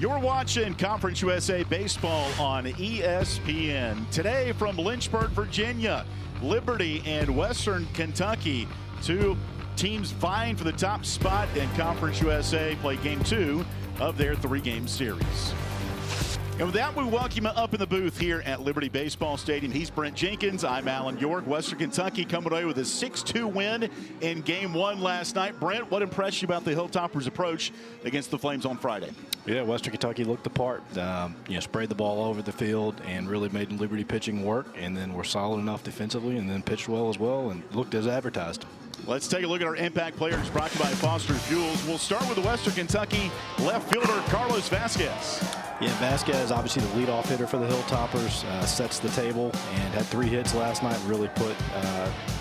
You're watching Conference USA Baseball on ESPN. Today from Lynchburg, Virginia, Liberty and Western Kentucky, two teams vying for the top spot in Conference USA, play game 2 of their 3-game series. And with that, we welcome you up in the booth here at Liberty Baseball Stadium. He's Brent Jenkins. I'm Alan York. Western Kentucky coming away with a 6-2 win in Game 1 last night. Brent, what impressed you about the Hilltoppers' approach against the Flames on Friday? Yeah, Western Kentucky looked the part. Sprayed the ball over the field and really made Liberty pitching work. And then were solid enough defensively, and then pitched well as well, and looked as advertised. Let's take a look at our impact players brought to you by Foster's Fuels. We'll start with the Western Kentucky left fielder Carlos Vasquez. Yeah, Vasquez, obviously the leadoff hitter for the Hilltoppers, sets the table and had 3 hits last night. Really put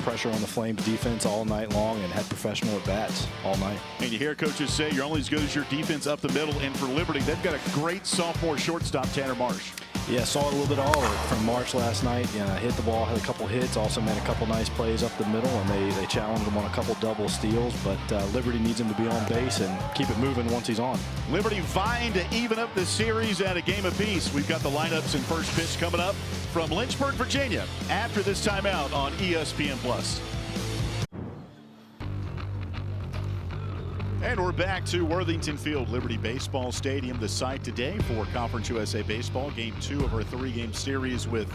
pressure on the Flames defense all night long and had professional at bats all night. And you hear coaches say you're only as good as your defense up the middle. And for Liberty, they've got a great sophomore shortstop, Tanner Marsh. Yeah, saw it a little bit all from Marsh last night. Hit the ball, had a couple hits, also made a couple nice plays up the middle, and they challenged him on a couple double steals. But Liberty needs him to be on base and keep it moving once he's on. Liberty vying to even up the series at a game apiece. We've got the lineups and first pitch coming up from Lynchburg, Virginia, after this timeout on ESPN+. And we're back to Worthington Field, Liberty Baseball Stadium, the site today for Conference USA Baseball, Game 2 of our 3-game series with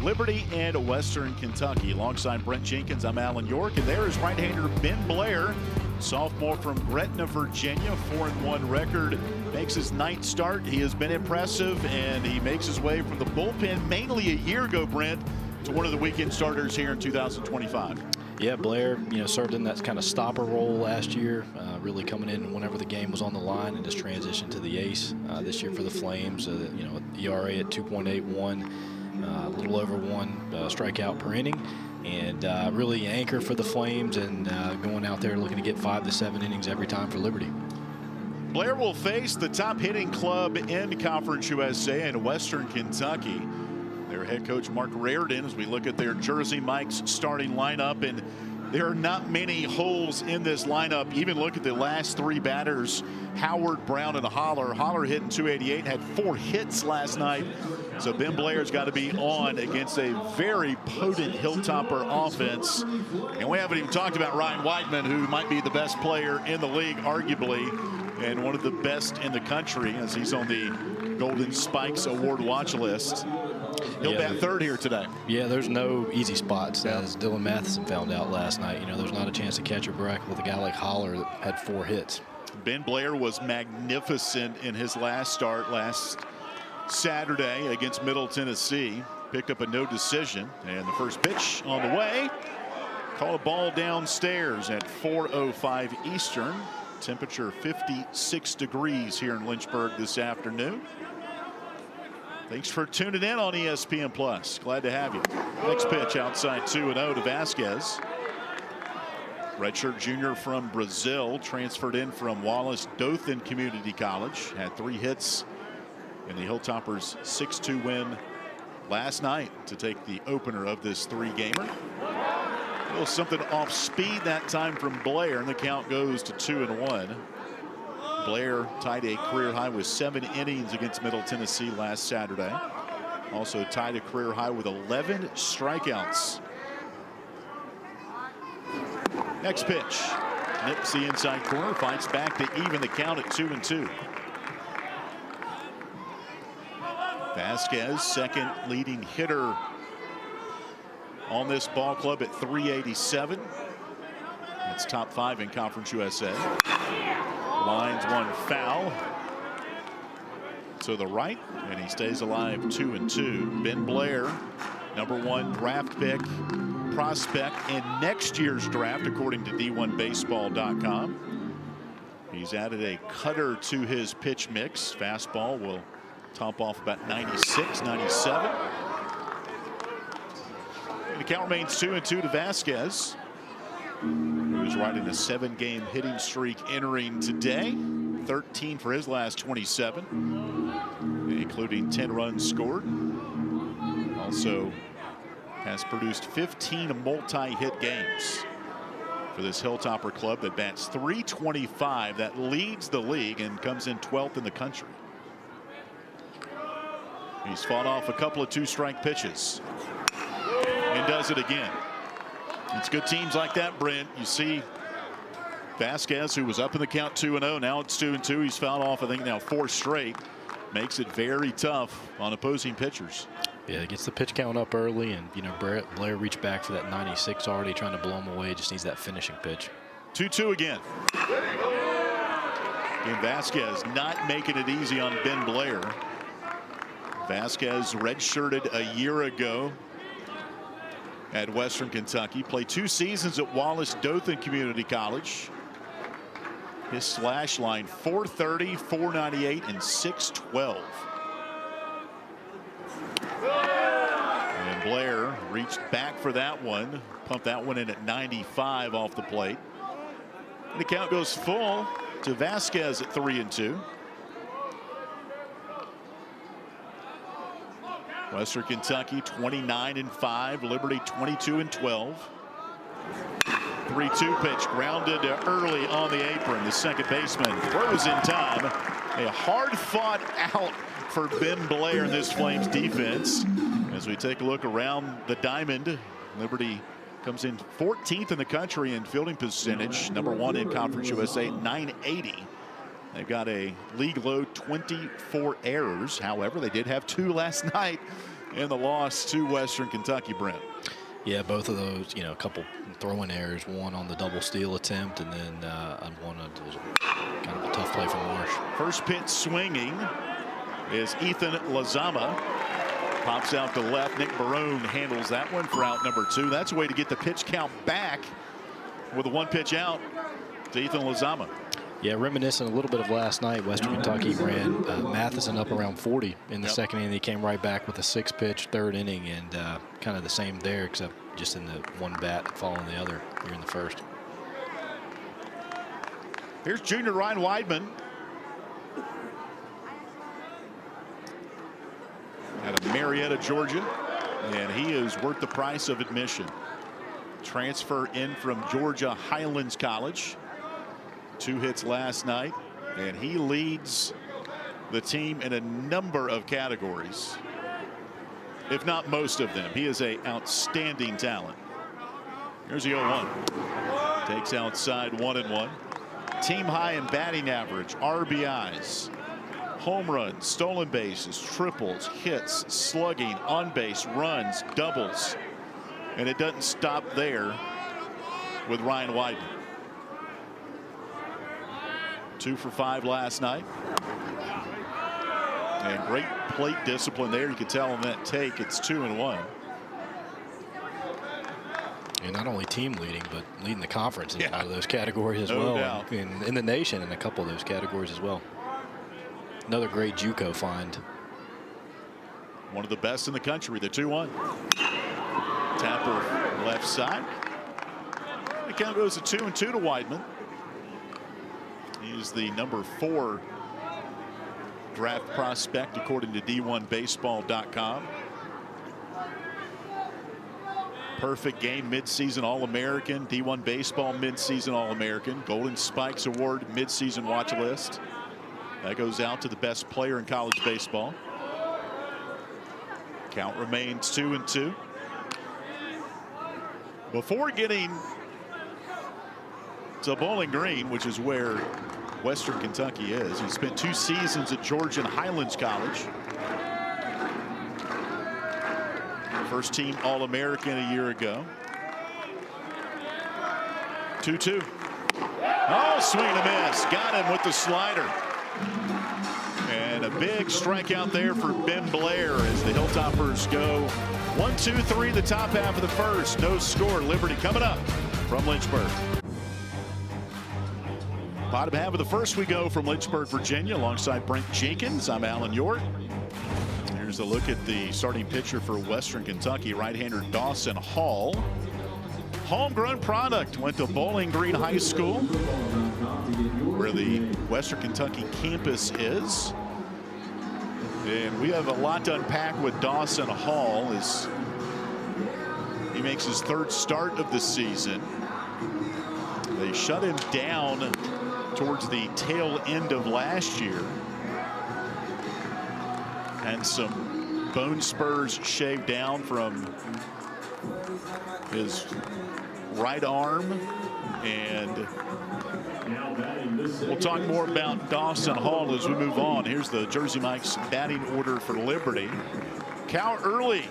Liberty and Western Kentucky. Alongside Brent Jenkins, I'm Alan York, and there is right-hander Ben Blair, sophomore from Gretna, Virginia, 4-1 record, makes his 9th start. He has been impressive, and he makes his way from the bullpen mainly a year ago, Brent, to one of the weekend starters here in 2025. Yeah, Blair, served in that kind of stopper role last year, really coming in whenever the game was on the line and just transitioned to the ace this year for the Flames. ERA at 2.81, a little over 1 strikeout per inning, and really an anchor for the Flames and going out there looking to get 5 to 7 innings every time for Liberty. Blair will face the top hitting club in Conference USA in Western Kentucky. Their head coach Mark Reardon, as we look at their Jersey Mike's starting lineup, and there are not many holes in this lineup. Even look at the last 3 batters, Howard, Brown, and Holler. Holler hitting .288, had 4 hits last night. So Ben Blair's got to be on against a very potent Hilltopper offense. And we haven't even talked about Ryan Whiteman, who might be the best player in the league, arguably, and one of the best in the country, as he's on the Golden Spikes Award watch list. He'll bat third here today. Yeah, there's no easy spots, as Dylan Matheson found out last night. There's not a chance to catch a break with a guy like Holler that had 4 hits. Ben Blair was magnificent in his last start last Saturday against Middle Tennessee. Picked up a no decision, and the first pitch on the way. Call a ball downstairs at 4:05 Eastern. Temperature 56 degrees here in Lynchburg this afternoon. Thanks for tuning in on ESPN+. Glad to have you. Next pitch outside 2-0 to Vasquez. Redshirt junior from Brazil, transferred in from Wallace Dothan Community College. Had 3 hits in the Hilltoppers' 6-2 win last night to take the opener of this 3-gamer. A little something off speed that time from Blair, and the count goes to 2-1. Blair tied a career high with 7 innings against Middle Tennessee last Saturday. Also tied a career high with 11 strikeouts. Next pitch. Nips the inside corner, fights back to even the count at 2-2. Vasquez, second leading hitter on this ball club at 387. That's top 5 in Conference USA. Lines one foul to the right, and he stays alive 2-2. Ben Blair, #1 draft pick prospect in next year's draft, according to D1Baseball.com. He's added a cutter to his pitch mix. Fastball will top off about 96, 97. And the count remains 2-2 to Vasquez, who's riding a 7-game hitting streak entering today. 13 for his last 27, including 10 runs scored. Also has produced 15 multi-hit games for this Hilltopper club that bats .325. That leads the league and comes in 12th in the country. He's fought off a couple of 2-strike pitches and does it again. It's good teams like that, Brent. You see Vasquez, who was up in the count 2-0. Now it's 2-2. He's fouled off, I think, now 4 straight. Makes it very tough on opposing pitchers. Yeah, it gets the pitch count up early, and Blair reached back for that 96 already, trying to blow him away. Just needs that finishing pitch. 2-2 again. And Vasquez not making it easy on Ben Blair. Vasquez redshirted a year ago at Western Kentucky. Played 2 seasons at Wallace Dothan Community College. His slash line 430, 498, and 612. And Blair reached back for that one. Pumped that one in at 95 off the plate. And the count goes full to Vasquez at 3-2. Western Kentucky 29-5. Liberty 22-12. 3-2 pitch grounded early on the apron. The second baseman throws in time. A hard fought out for Ben Blair in this Flames defense. As we take a look around the diamond, Liberty comes in 14th in the country in fielding percentage, #1 in Conference USA, 980. They've got a league low 24 errors. However, they did have 2 last night in the loss to Western Kentucky, Brent. Yeah, both of those, a couple throwing errors, one on the double steal attempt, and then one on kind of a tough play from Marsh. First pitch swinging is Ethan Lazama. Pops out to left. Nick Barone handles that one for out number 2. That's a way to get the pitch count back with a 1-pitch out to Ethan Lazama. Yeah, reminiscent a little bit of last night. Western Kentucky ran Matheson up around 40 in the second inning. He came right back with a 6-pitch third inning, and kind of the same there, except just in the one bat following the other here in the first. Here's junior Ryan Weidman. Out of Marietta, Georgia, and he is worth the price of admission. Transfer in from Georgia Highlands College. 2 hits last night, and he leads the team in a number of categories, if not most of them. He is an outstanding talent. Here's the 0-1. Takes outside 1-1. Team high in batting average, RBIs, home runs, stolen bases, triples, hits, slugging, on base, runs, doubles. And it doesn't stop there with Ryan Weidman. 2 for 5 last night. And great plate discipline there. You can tell on that take it's 2-1. And not only team leading, but leading the conference in a lot of those categories as No well. doubt. And in the nation in a couple of those categories as well. Another great JUCO find. One of the best in the country, the 2-1. Tapper left side. The count goes to 2-2 to Weidman. He is the number 4 draft prospect according to D1Baseball.com. Perfect game midseason All-American, D1 Baseball midseason All-American, Golden Spikes Award midseason watch list. That goes out to the best player in college baseball. Count remains 2-2. Before getting to Bowling Green, which is where Western Kentucky is, he spent 2 seasons at Georgia Highlands College. First team All-American a year ago. 2-2. Oh, swing and a miss. Got him with the slider. And a big strikeout there for Ben Blair as the Hilltoppers go 1-2-3 the top half of the first. No score. Liberty coming up from Lynchburg. Bottom half of the first we go from Lynchburg, Virginia, alongside Brent Jenkins. I'm Alan York. Here's a look at the starting pitcher for Western Kentucky, right-hander Dawson Hall. Homegrown product, went to Bowling Green High School, where the Western Kentucky campus is. And we have a lot to unpack with Dawson Hall as he makes his 3rd start of the season. They shut him down towards the tail end of last year. And some bone spurs shaved down from his right arm. And we'll talk more about Dawson Hall as we move on. Here's the Jersey Mike's batting order for Liberty. Cal Early,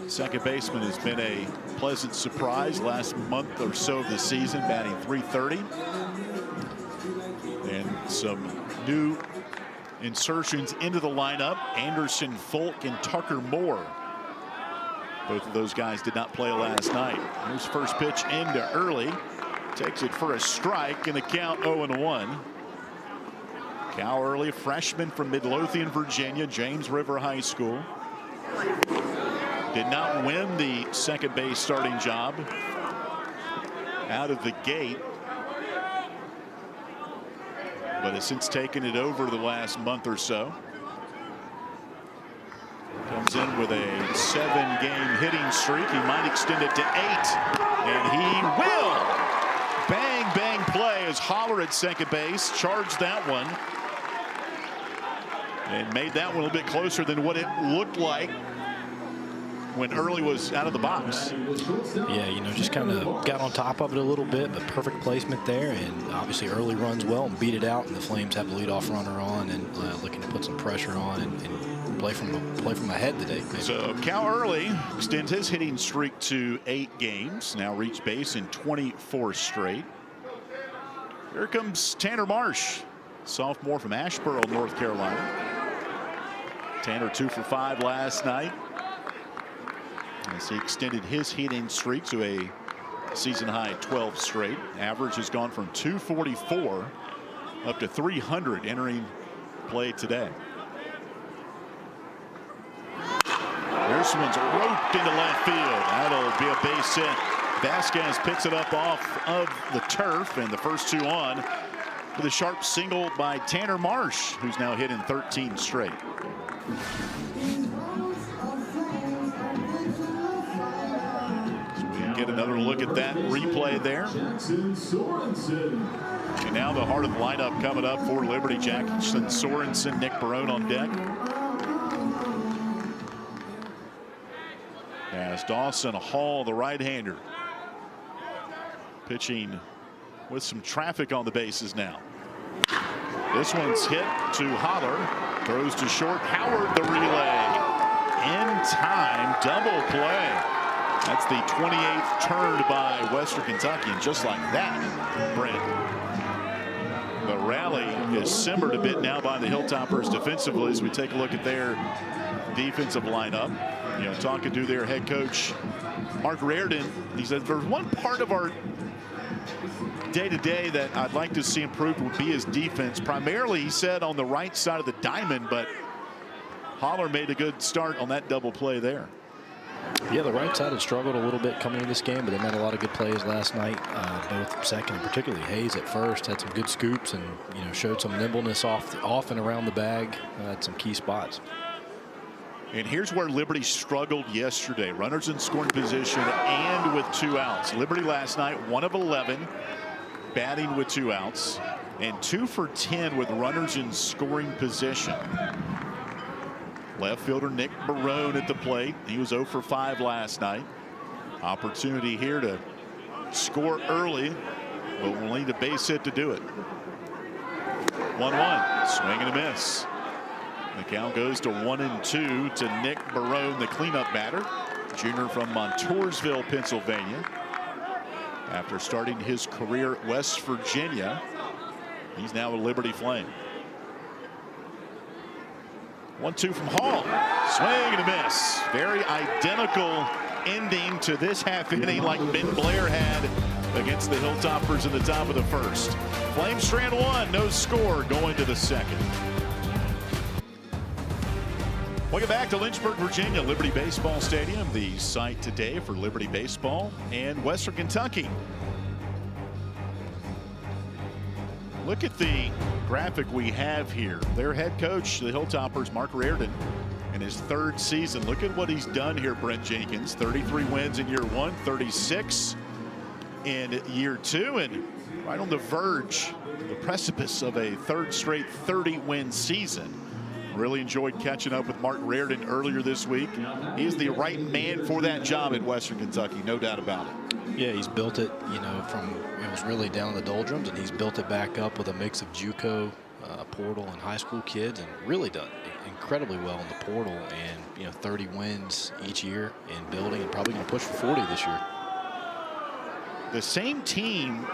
second baseman, has been a pleasant surprise last month or so of the season, batting .330. And some new insertions into the lineup: Anderson Folk and Tucker Moore. Both of those guys did not play last night. Here's first pitch into Early. Takes it for a strike, and the count 0-1. Cal Early, freshman from Midlothian, Virginia, James River High School. Did not win the second base starting job out of the gate, but has since taken it over the last month or so. Comes in with a 7-game hitting streak. He might extend it to 8, and he will. Bang, bang play as Holler at second base charged that one and made that one a little bit closer than what it looked like when Early was out of the box. Yeah, you know, just kind of got on top of it a little bit, but perfect placement there. And obviously Early runs well and beat it out, and the Flames have the leadoff runner on and looking to put some pressure on and play from ahead today. Maybe. So Cal Early extends his hitting streak to 8 games. Now reached base in 24 straight. Here comes Tanner Marsh, sophomore from Asheboro, North Carolina. Tanner 2 for 5 last night, as he extended his hitting streak to a season high 12 straight. Average has gone from 244 up to 300 entering play today. This one's roped into left field. That'll be a base hit. Vasquez picks it up off of the turf, and the first 2 on with a sharp single by Tanner Marsh, who's now hit in 13 straight. So we can get another look at that replay there. And now the heart of the lineup coming up for Liberty. Jackson Sorensen, Nick Barone on deck. As Dawson Hall, the right-hander, pitching with some traffic on the bases now. This one's hit to Holler. Throws to short. Howard the relay. In time, double play. That's the 28th turned by Western Kentucky. And just like that, Brent, the rally is simmered a bit now by the Hilltoppers defensively as we take a look at their defensive lineup. You know, talking to their head coach, Mark Reardon, he said there's one part of our day-to-day that I'd like to see improved would be his defense. Primarily, he said, on the right side of the diamond, but Holler made a good start on that double play there. Yeah, the right side had struggled a little bit coming into this game, but they made a lot of good plays last night. Both second and particularly Hayes at first had some good scoops and, you know, showed some nimbleness off and around the bag at some key spots. And here's where Liberty struggled yesterday. Runners in scoring position and with 2 outs. Liberty last night 1 of 11 batting with 2 outs and 2 for 10 with runners in scoring position. Left fielder Nick Barone at the plate. He was 0 for 5 last night. Opportunity here to score early, but we'll need a base hit to do it. 1-1, swing and a miss. The count goes to 1-2 to Nick Barone, the cleanup batter, junior from Montoursville, Pennsylvania. After starting his career at West Virginia, he's now a Liberty Flame. 1-2 from Hall. Swing and a miss. Very identical ending to this half inning like Ben Blair had against the Hilltoppers in the top of the first. Flames strand 1, no score going to the second. Welcome back to Lynchburg, Virginia, Liberty Baseball Stadium, the site today for Liberty Baseball and Western Kentucky. Look at the graphic we have here. Their head coach, the Hilltoppers, Mark Reardon, in his 3rd season. Look at what he's done here, Brent Jenkins. 33 wins in year 1, 36 in year 2, and right on the verge, the precipice of a 3rd straight 30-win season. Really enjoyed catching up with Mark Reardon earlier this week. He is the right man for that job at Western Kentucky, no doubt about it. Yeah, he's built it, you know, from it was really down in the doldrums, and he's built it back up with a mix of JUCO, portal, and high school kids, and really done incredibly well in the portal. And, you know, 30 wins each year in building, and probably going to push for 40 this year. The same team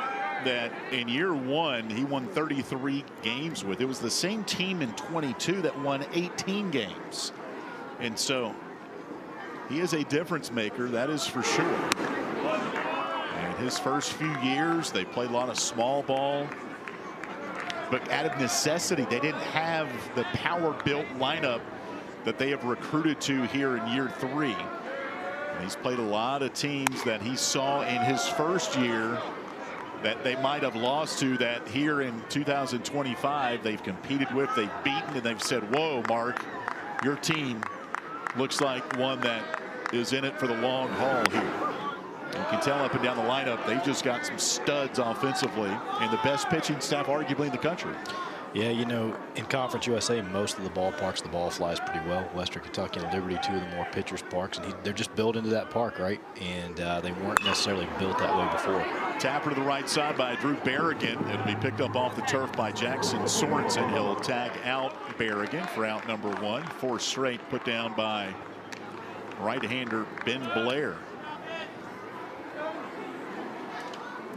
that in year one he won 33 games with, it was the same team in 22 that won 18 games. And so he is a difference maker, that is for sure. And his first few years, they played a lot of small ball. But out of necessity, they didn't have the power-built lineup that they have recruited to here in year three. And he's played a lot of teams that he saw in his first year that they might have lost to, that here in 2025 they've competed with, they've beaten, and they've said, whoa, Mark, your team looks like one that is in it for the long haul here. You can tell up and down the lineup, they've just got some studs offensively and the best pitching staff arguably in the country. Yeah, you know, in Conference USA, most of the ballparks, the ball flies pretty well. Western Kentucky and Liberty, two of the more pitchers' parks, and they're just built into that park, right? And they weren't necessarily built that way before. Tapper to the right side by Drew Berrigan. It'll be picked up off the turf by Jackson Sorensen. He'll tag out Berrigan for out number one. 4 straight put down by right-hander Ben Blair.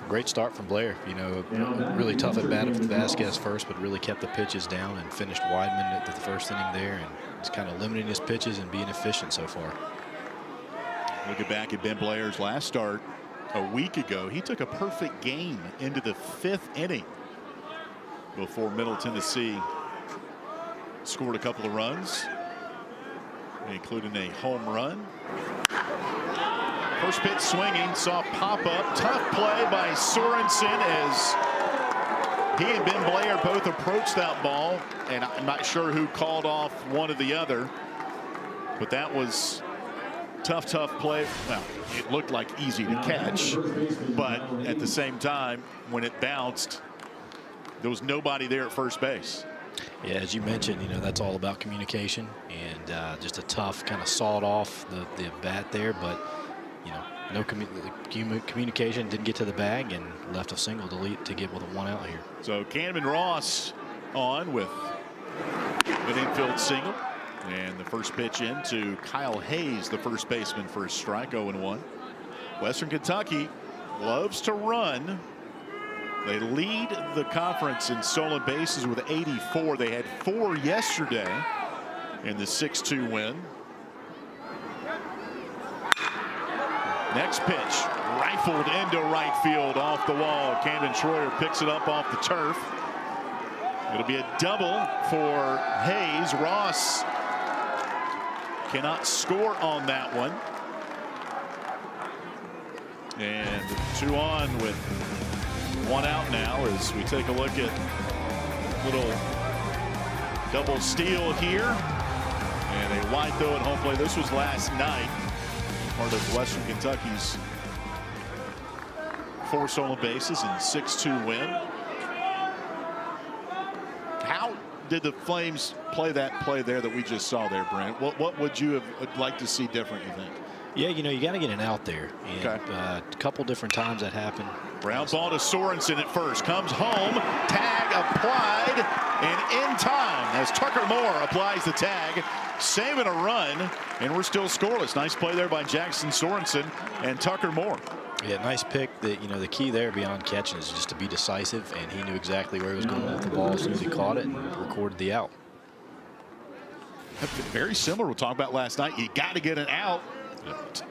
Great start from Blair. You know, really tough at bat with Vasquez first, but really kept the pitches down and finished Weidman at the first inning there, and he's kind of limiting his pitches and being efficient so far. Looking back at Ben Blair's last start a week ago, he took a perfect game into the 5th inning before Middle Tennessee scored a couple of runs, including a home run. First pitch swinging, saw pop up. Tough play by Sorensen as he and Ben Blair both approached that ball, and I'm not sure who called off one or the other, but that was tough play. Well, it looked like easy to catch, but at the same time, when it bounced, there was nobody there at first base. Yeah, as you mentioned, you know, that's all about communication, and just a tough kind of sawed off the bat there, but you know, no communication, didn't get to the bag, and left a single to get with a 1 out here. So Kahneman Ross on with an infield single, and the first pitch in to Kyle Hayes, the first baseman, for a strike. 0-1. Western Kentucky loves to run. They lead the conference in stolen bases with 84. They had 4 yesterday in the 6-2 win. Next pitch rifled into right field off the wall. Camden Schroyer picks it up off the turf. It'll be a double for Hayes. Ross cannot score on that one. And 2 on with 1 out now as we take a look at little double steal here. And a wide throw at home plate. This was last night. Part of Western Kentucky's 4 stolen bases and 6-2 win. How did the Flames play that play there that we just saw there, Brent? What would you have liked to see different, you think? Yeah, you know, you got to get an out there. And a couple different times that happened. Ground ball to Sorensen at first. Comes home. Tag applied. And in time, as Tucker Moore applies the tag, saving a run, and we're still scoreless. Nice play there by Jackson Sorensen and Tucker Moore. Yeah, nice pick. You know, the key there beyond catching is just to be decisive, and he knew exactly where he was going with the ball as soon as he caught it and recorded the out. Very similar. We'll talk about last night. You got to get it out.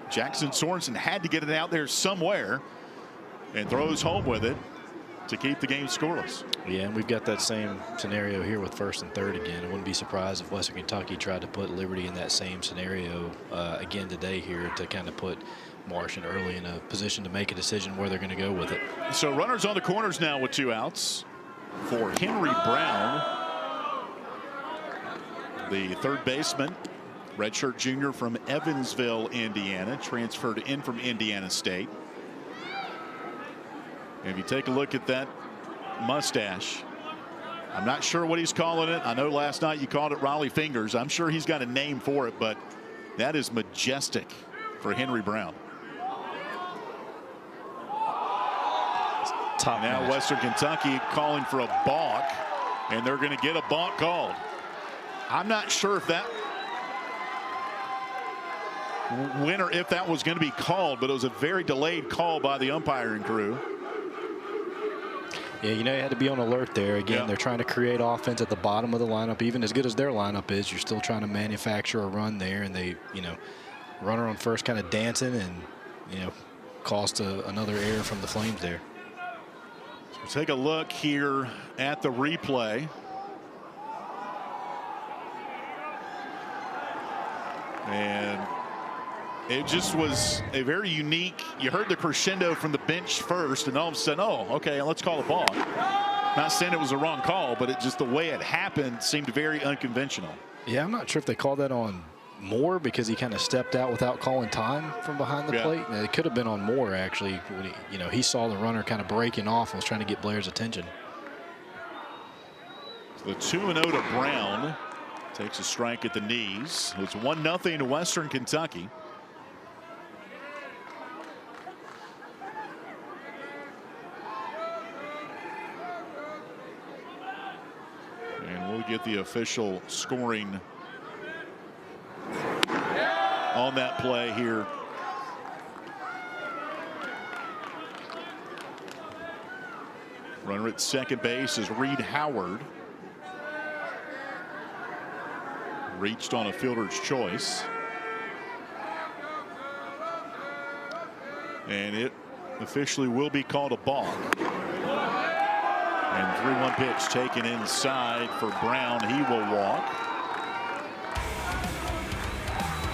Jackson Sorensen had to get it out there somewhere and throws home with it to keep the game scoreless. Yeah, and we've got that same scenario here with 1st and 3rd again. I wouldn't be surprised if Western Kentucky tried to put Liberty in that same scenario again today here to kind of put Martian early in a position to make a decision where they're going to go with it. So runners on the corners now with 2 outs for Henry Brown, the 3rd baseman, redshirt junior from Evansville, Indiana, transferred in from Indiana State. And if you take a look at that mustache, I'm not sure what he's calling it. I know last night you called it Raleigh fingers. I'm sure he's got a name for it, but that is majestic for Henry Brown. Top now match. Western Kentucky calling for a balk, and they're going to get a balk called. I'm not sure if that if that was going to be called, but it was a very delayed call by the umpiring crew. Yeah, you know, you had to be on alert there. Again, they're trying to create offense at the bottom of the lineup. Even as good as their lineup is, you're still trying to manufacture a run there, and they, you know, runner on first kind of dancing and, you know, cost another error from the Flames there. So take a look here at the replay. And it just was a very unique, you heard the crescendo from the bench first, and all of a sudden, oh, okay, let's call a ball. Not saying it was the wrong call, but it just the way it happened seemed very unconventional. Yeah, I'm not sure if they called that on Moore because he kind of stepped out without calling time from behind the plate. And it could have been on Moore, actually. When he, you know, he saw the runner kind of breaking off and was trying to get Blair's attention. So the 2-0 to Brown. Takes a strike at the knees. It's 1-0 to Western Kentucky. And we'll get the official scoring on that play here. Runner at second base is Reed Howard. Reached on a fielder's choice. And it officially will be called a balk. And 3-1 pitch taken inside for Brown. He will walk.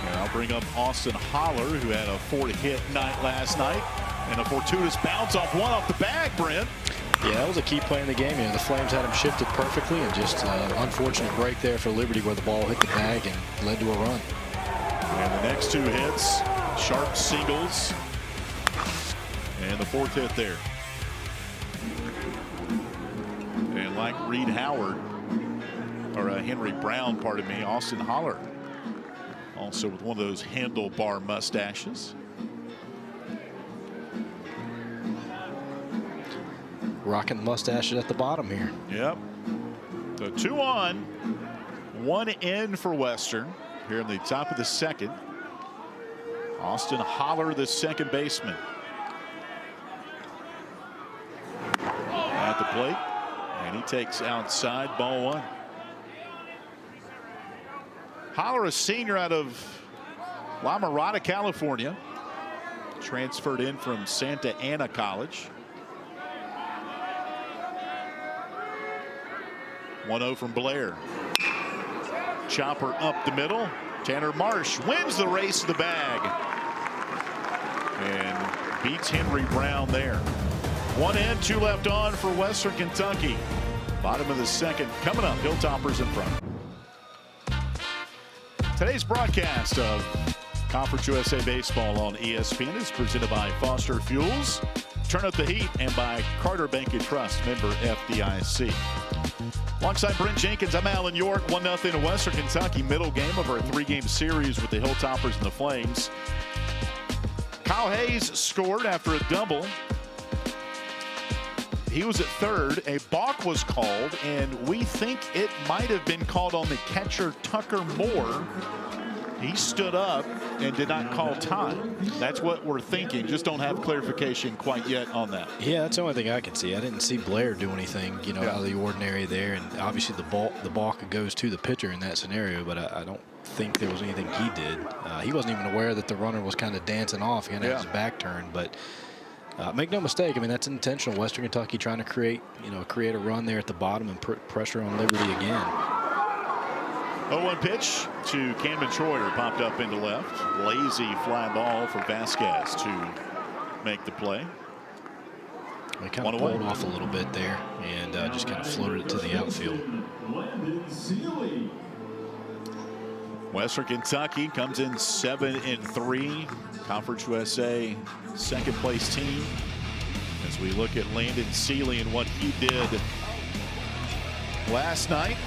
And I'll bring up Austin Holler, who had a 4-hit night last night. And a fortuitous bounce off one off the bag, Brent. Yeah, that was a key play in the game. You know, the Flames had him shifted perfectly, and just an unfortunate break there for Liberty where the ball hit the bag and led to a run. And the next two hits, sharp singles. And the fourth hit there. And like Reed Howard, or Henry Brown, pardon me, Austin Holler, also with one of those handlebar mustaches. Rocking the mustaches at the bottom here. Yep. So 2 on, 1 in for Western here in the top of the second. Austin Holler, the second baseman. At the plate, and he takes outside, ball 1. Holler, a senior out of La Mirada, California. Transferred in from Santa Ana College. 1-0 from Blair. Chopper up the middle. Tanner Marsh wins the race to the bag and beats Henry Brown there. 1 in, 2 left on for Western Kentucky. Bottom of the second coming up. Hilltoppers in front. Today's broadcast of Conference USA Baseball on ESPN is presented by Foster Fuels, Turn Up the Heat, and by Carter Bank and Trust, member FDIC. Alongside Brent Jenkins, I'm Alan York. 1-0 to Western Kentucky. Middle game of our 3-game series with the Hilltoppers and the Flames. Kyle Hayes scored after a double. He was at third. A balk was called, and we think it might have been called on the catcher, Tucker Moore. He stood up and did not call time. That's what we're thinking. Just don't have clarification quite yet on that. Yeah, that's the only thing I can see. I didn't see Blair do anything, you know, out of the ordinary there. And obviously the balk goes to the pitcher in that scenario, but I don't think there was anything he did. He wasn't even aware that the runner was kind of dancing off. He kind of had his back turned, but make no mistake. I mean, that's intentional. Western Kentucky trying to create a run there at the bottom and put pressure on Liberty again. 0-1 pitch to Camden Troyer, popped up into left. Lazy fly ball for Vasquez to make the play. They kind of pulled off a little bit there and just kind of floated it to the outfield. Western Kentucky comes in 7-3. Conference USA second place team. As we look at Landon Seeley and what he did last night.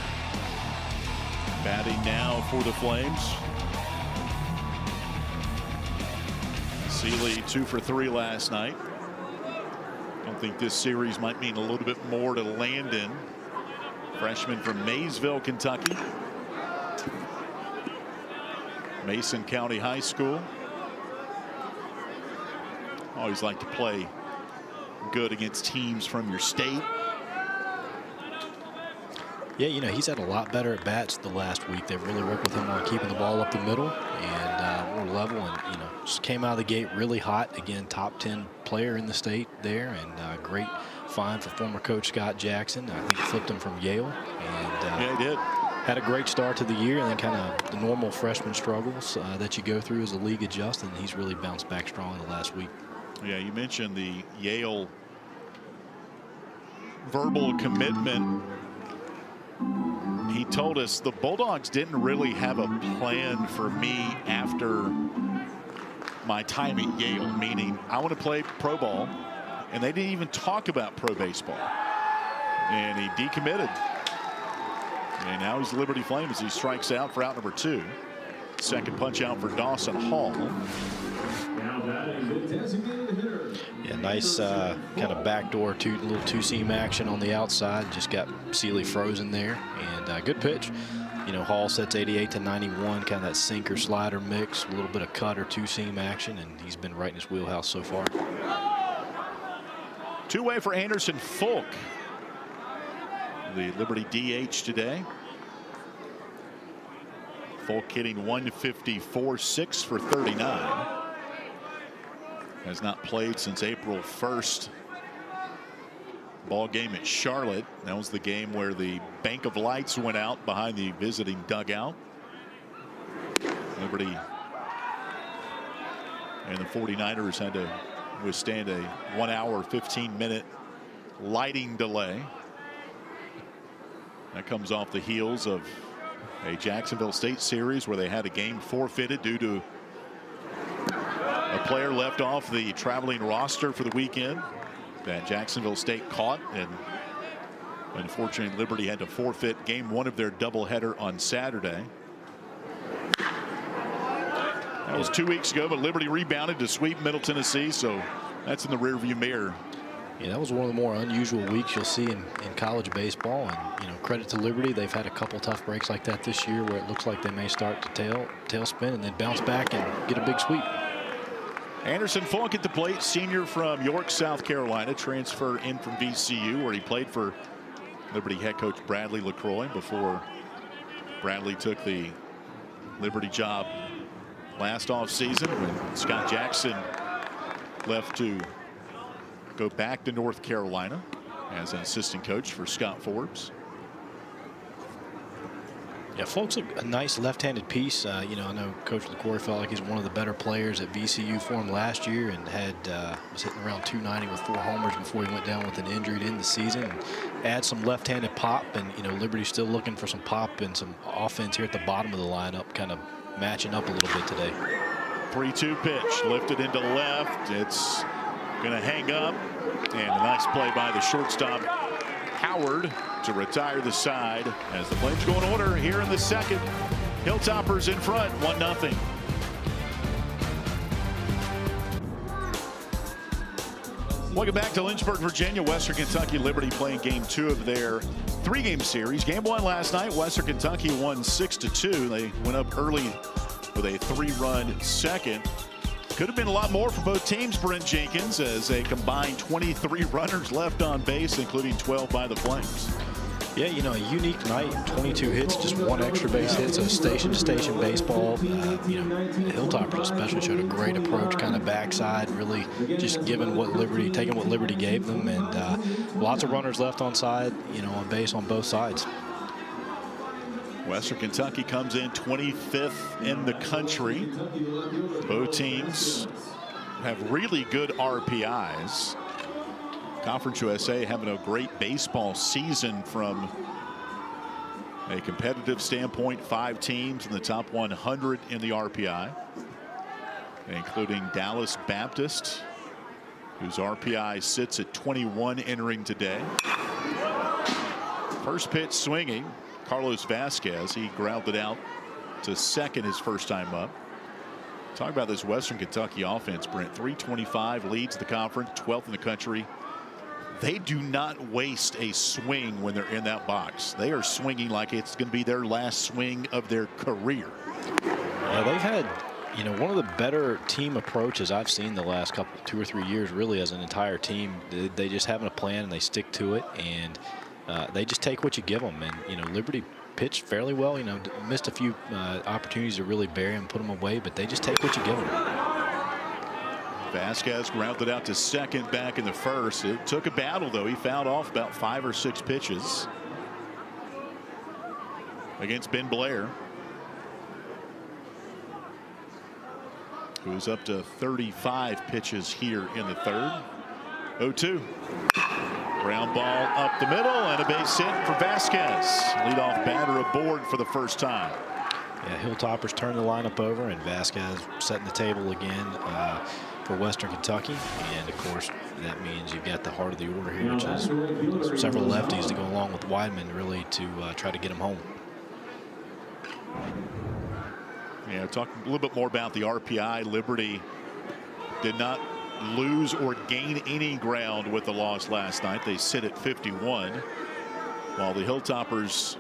Batting now for the Flames. Seeley 2 for 3 last night. Don't think this series might mean a little bit more to Landon, freshman from Maysville, Kentucky. Mason County High School. Always like to play good against teams from your state. Yeah, you know, he's had a lot better at bats the last week. They've really worked with him on keeping the ball up the middle and more level, and, you know, just came out of the gate really hot. Again, top 10 player in the state there, and great find for former coach Scott Jackson. I think flipped him from Yale, and yeah, he did. Had a great start to the year, and then kind of the normal freshman struggles that you go through as the league adjusts, and he's really bounced back strong in the last week. Yeah, you mentioned the Yale verbal commitment. He told us the Bulldogs didn't really have a plan for me after my time at Yale, meaning I want to play pro ball, and they didn't even talk about pro baseball. And he decommitted. And now he's Liberty Flame as he strikes out for out number 2. Second punch out for Dawson Hall. Yeah, nice kind of backdoor little two-seam action on the outside. Just got Seeley frozen there, and good pitch. You know, Hall sets 88 to 91, kind of that sinker slider mix, a little bit of cut or two-seam action, and he's been right in his wheelhouse so far. Two-way for Anderson Folk, the Liberty DH today. Folk hitting 154, 6 for 39. Has not played since April 1st. Ball game at Charlotte. That was the game where the bank of lights went out behind the visiting dugout. Liberty and the 49ers had to withstand a 1 hour 15-minute lighting delay. That comes off the heels of a Jacksonville State series where they had a game forfeited due to a player left off the traveling roster for the weekend that Jacksonville State caught, and unfortunately Liberty had to forfeit game 1 of their doubleheader on Saturday. That was 2 weeks ago, but Liberty rebounded to sweep Middle Tennessee, so that's in the rearview mirror. Yeah, that was one of the more unusual weeks you'll see in college baseball, and, you know, credit to Liberty. They've had a couple tough breaks like that this year where it looks like they may start to tailspin and then bounce back and get a big sweep. Anderson Folk at the plate, senior from York, South Carolina, transfer in from VCU, where he played for Liberty head coach Bradley LaCroix before Bradley took the Liberty job last offseason when Scott Jackson left to go back to North Carolina as an assistant coach for Scott Forbes. Yeah, Folk's a nice left-handed piece. You know, I know Coach LaCroix felt like he's one of the better players at VCU for him last year, and was hitting around 290 with 4 homers before he went down with an injury to end the season. And add some left-handed pop, and, you know, Liberty's still looking for some pop and some offense here at the bottom of the lineup, kind of matching up a little bit today. 3-2 pitch lifted into left. It's going to hang up, and a nice play by the shortstop Howard to retire the side as the Flames go in order here in the second. Hilltoppers in front, 1-0. Welcome back to Lynchburg, Virginia. Western Kentucky Liberty playing game 2 of their 3-game series. Game 1 last night, Western Kentucky won 6-2. They went up early with a 3-run second. Could have been a lot more for both teams, Brent Jenkins, as a combined 23 runners left on base, including 12 by the Flames. Yeah, you know, a unique night, 22 hits, just 1 extra base hit, so station-to-station baseball. You know, the Hilltoppers especially showed a great approach, kind of backside, really just taking what Liberty gave them, and lots of runners left on side, you know, on base on both sides. Western Kentucky comes in 25th in the country. Both teams have really good RPIs. Conference USA having a great baseball season from a competitive standpoint. 5 teams in the top 100 in the RPI, including Dallas Baptist, whose RPI sits at 21 entering today. First pitch swinging. Carlos Vasquez, he grounded out to second his first time up. Talk about this Western Kentucky offense, Brent. 325 leads the conference, 12th in the country. They do not waste a swing when they're in that box. They are swinging like it's going to be their last swing of their career. They've had, one of the better team approaches I've seen the last 2 or 3 years, really, as an entire team. They just have a plan and they stick to it, and they just take what you give them. And, Liberty pitched fairly well, missed a few opportunities to really bury them, put them away, but they just take what you give them. Vasquez grounded out to second back in the first. It took a battle, though. He fouled off about 5 or 6 pitches against Ben Blair, who's up to 35 pitches here in the third. 0-2. Ground ball up the middle and a base hit for Vasquez. Leadoff batter aboard for the first time. Yeah, Hilltoppers turn the lineup over, and Vasquez setting the table again for Western Kentucky. And of course, that means you've got the heart of the order here, which is several lefties to go along with Weidman, really, to try to get him home. Yeah, talk a little bit more about the RPI. Liberty did not lose or gain any ground with the loss last night. They sit at 51, while the Hilltoppers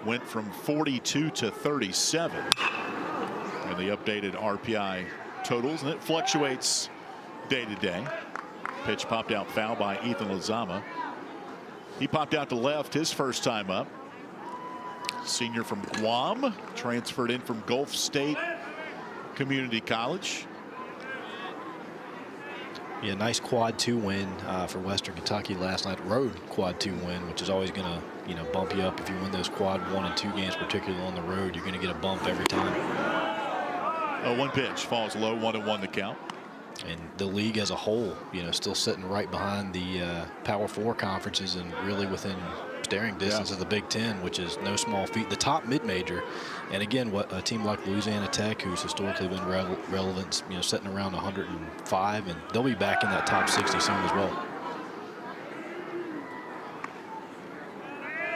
went from 42 to 37 in the updated RPI totals, and it fluctuates day to day. Pitch popped out foul by Ethan Lozama. He popped out to left his first time up. Senior from Guam, transferred in from Gulf State Community College. Yeah, nice quad 2 win for Western Kentucky last night. Road quad 2 win, which is always going to bump you up if you win those quad 1 and 2 games, particularly on the road. You're going to get a bump every time. One pitch falls low, 1-1 the count. And the league as a whole, still sitting right behind the Power 4 conferences and really within staring distance of the Big Ten, which is no small feat. The top mid-major, and again, what a team like Louisiana Tech, who's historically been relevant, sitting around 105, and they'll be back in that top 60 soon as well.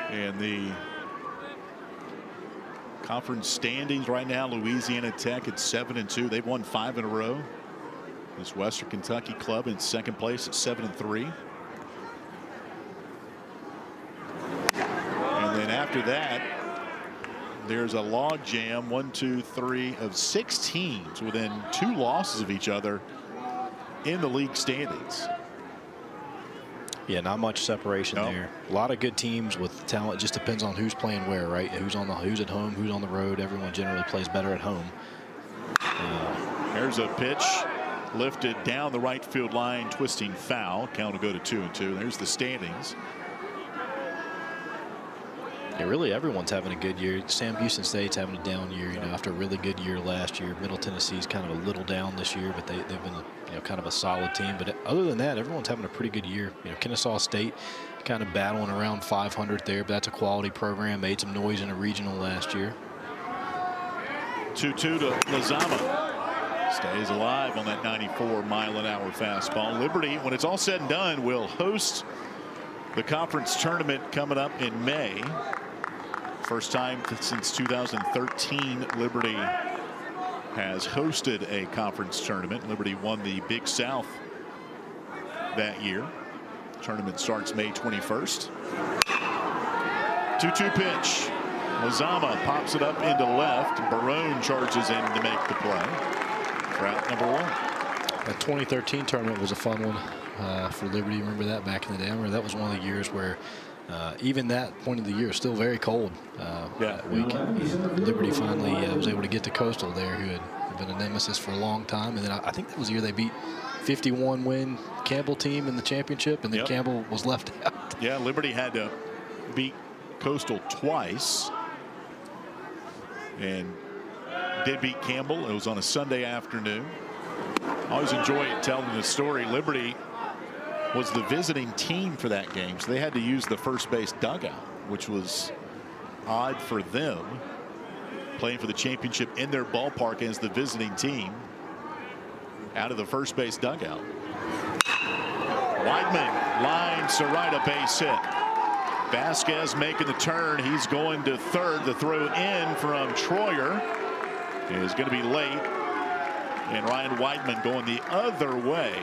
And the conference standings right now, Louisiana Tech at 7-2. They've won 5 in a row. This Western Kentucky club in second place at 7-3. And then after that, there's a log jam, 1, 2, 3 of 6 teams within 2 losses of each other in the league standings. Yeah, not much separation there. A lot of good teams with talent. It just depends on who's playing where, right? Who's at home, who's on the road. Everyone generally plays better at home. There's a pitch lifted down the right field line, twisting foul. Count will go to 2-2. There's the standings. Yeah, really everyone's having a good year. Sam Houston State's having a down year, after a really good year last year. Middle Tennessee's kind of a little down this year, but they've been, kind of a solid team. But other than that, everyone's having a pretty good year. Kennesaw State kind of battling around 500 there, but that's a quality program. Made some noise in a regional last year. 2-2 to Lozama. Stays alive on that 94-mile-an-hour fastball. Liberty, when it's all said and done, will host the conference tournament coming up in May. First time since 2013 Liberty has hosted a conference tournament. Liberty won the Big South that year. Tournament starts May 21st. 2-2 pitch. Lozama pops it up into left. Barone charges in to make the play. Route number 1. That 2013 tournament was a fun one for Liberty. Remember that back in the day? I remember that was one of the years where even that point of the year, still very cold that week. And Liberty finally was able to get to Coastal there, who had been a nemesis for a long time. And then I think that was the year they beat 51-win Campbell team in the championship, and then Campbell was left out. Yeah, Liberty had to beat Coastal twice and did beat Campbell. It was on a Sunday afternoon. I always enjoy telling the story. Liberty was the visiting team for that game, so they had to use the first base dugout, which was odd for them, playing for the championship in their ballpark as the visiting team out of the first base dugout. Weidman lines to right, a base hit. Vasquez making the turn. He's going to third. The throw in from Troyer is going to be late. And Ryan Weidman going the other way.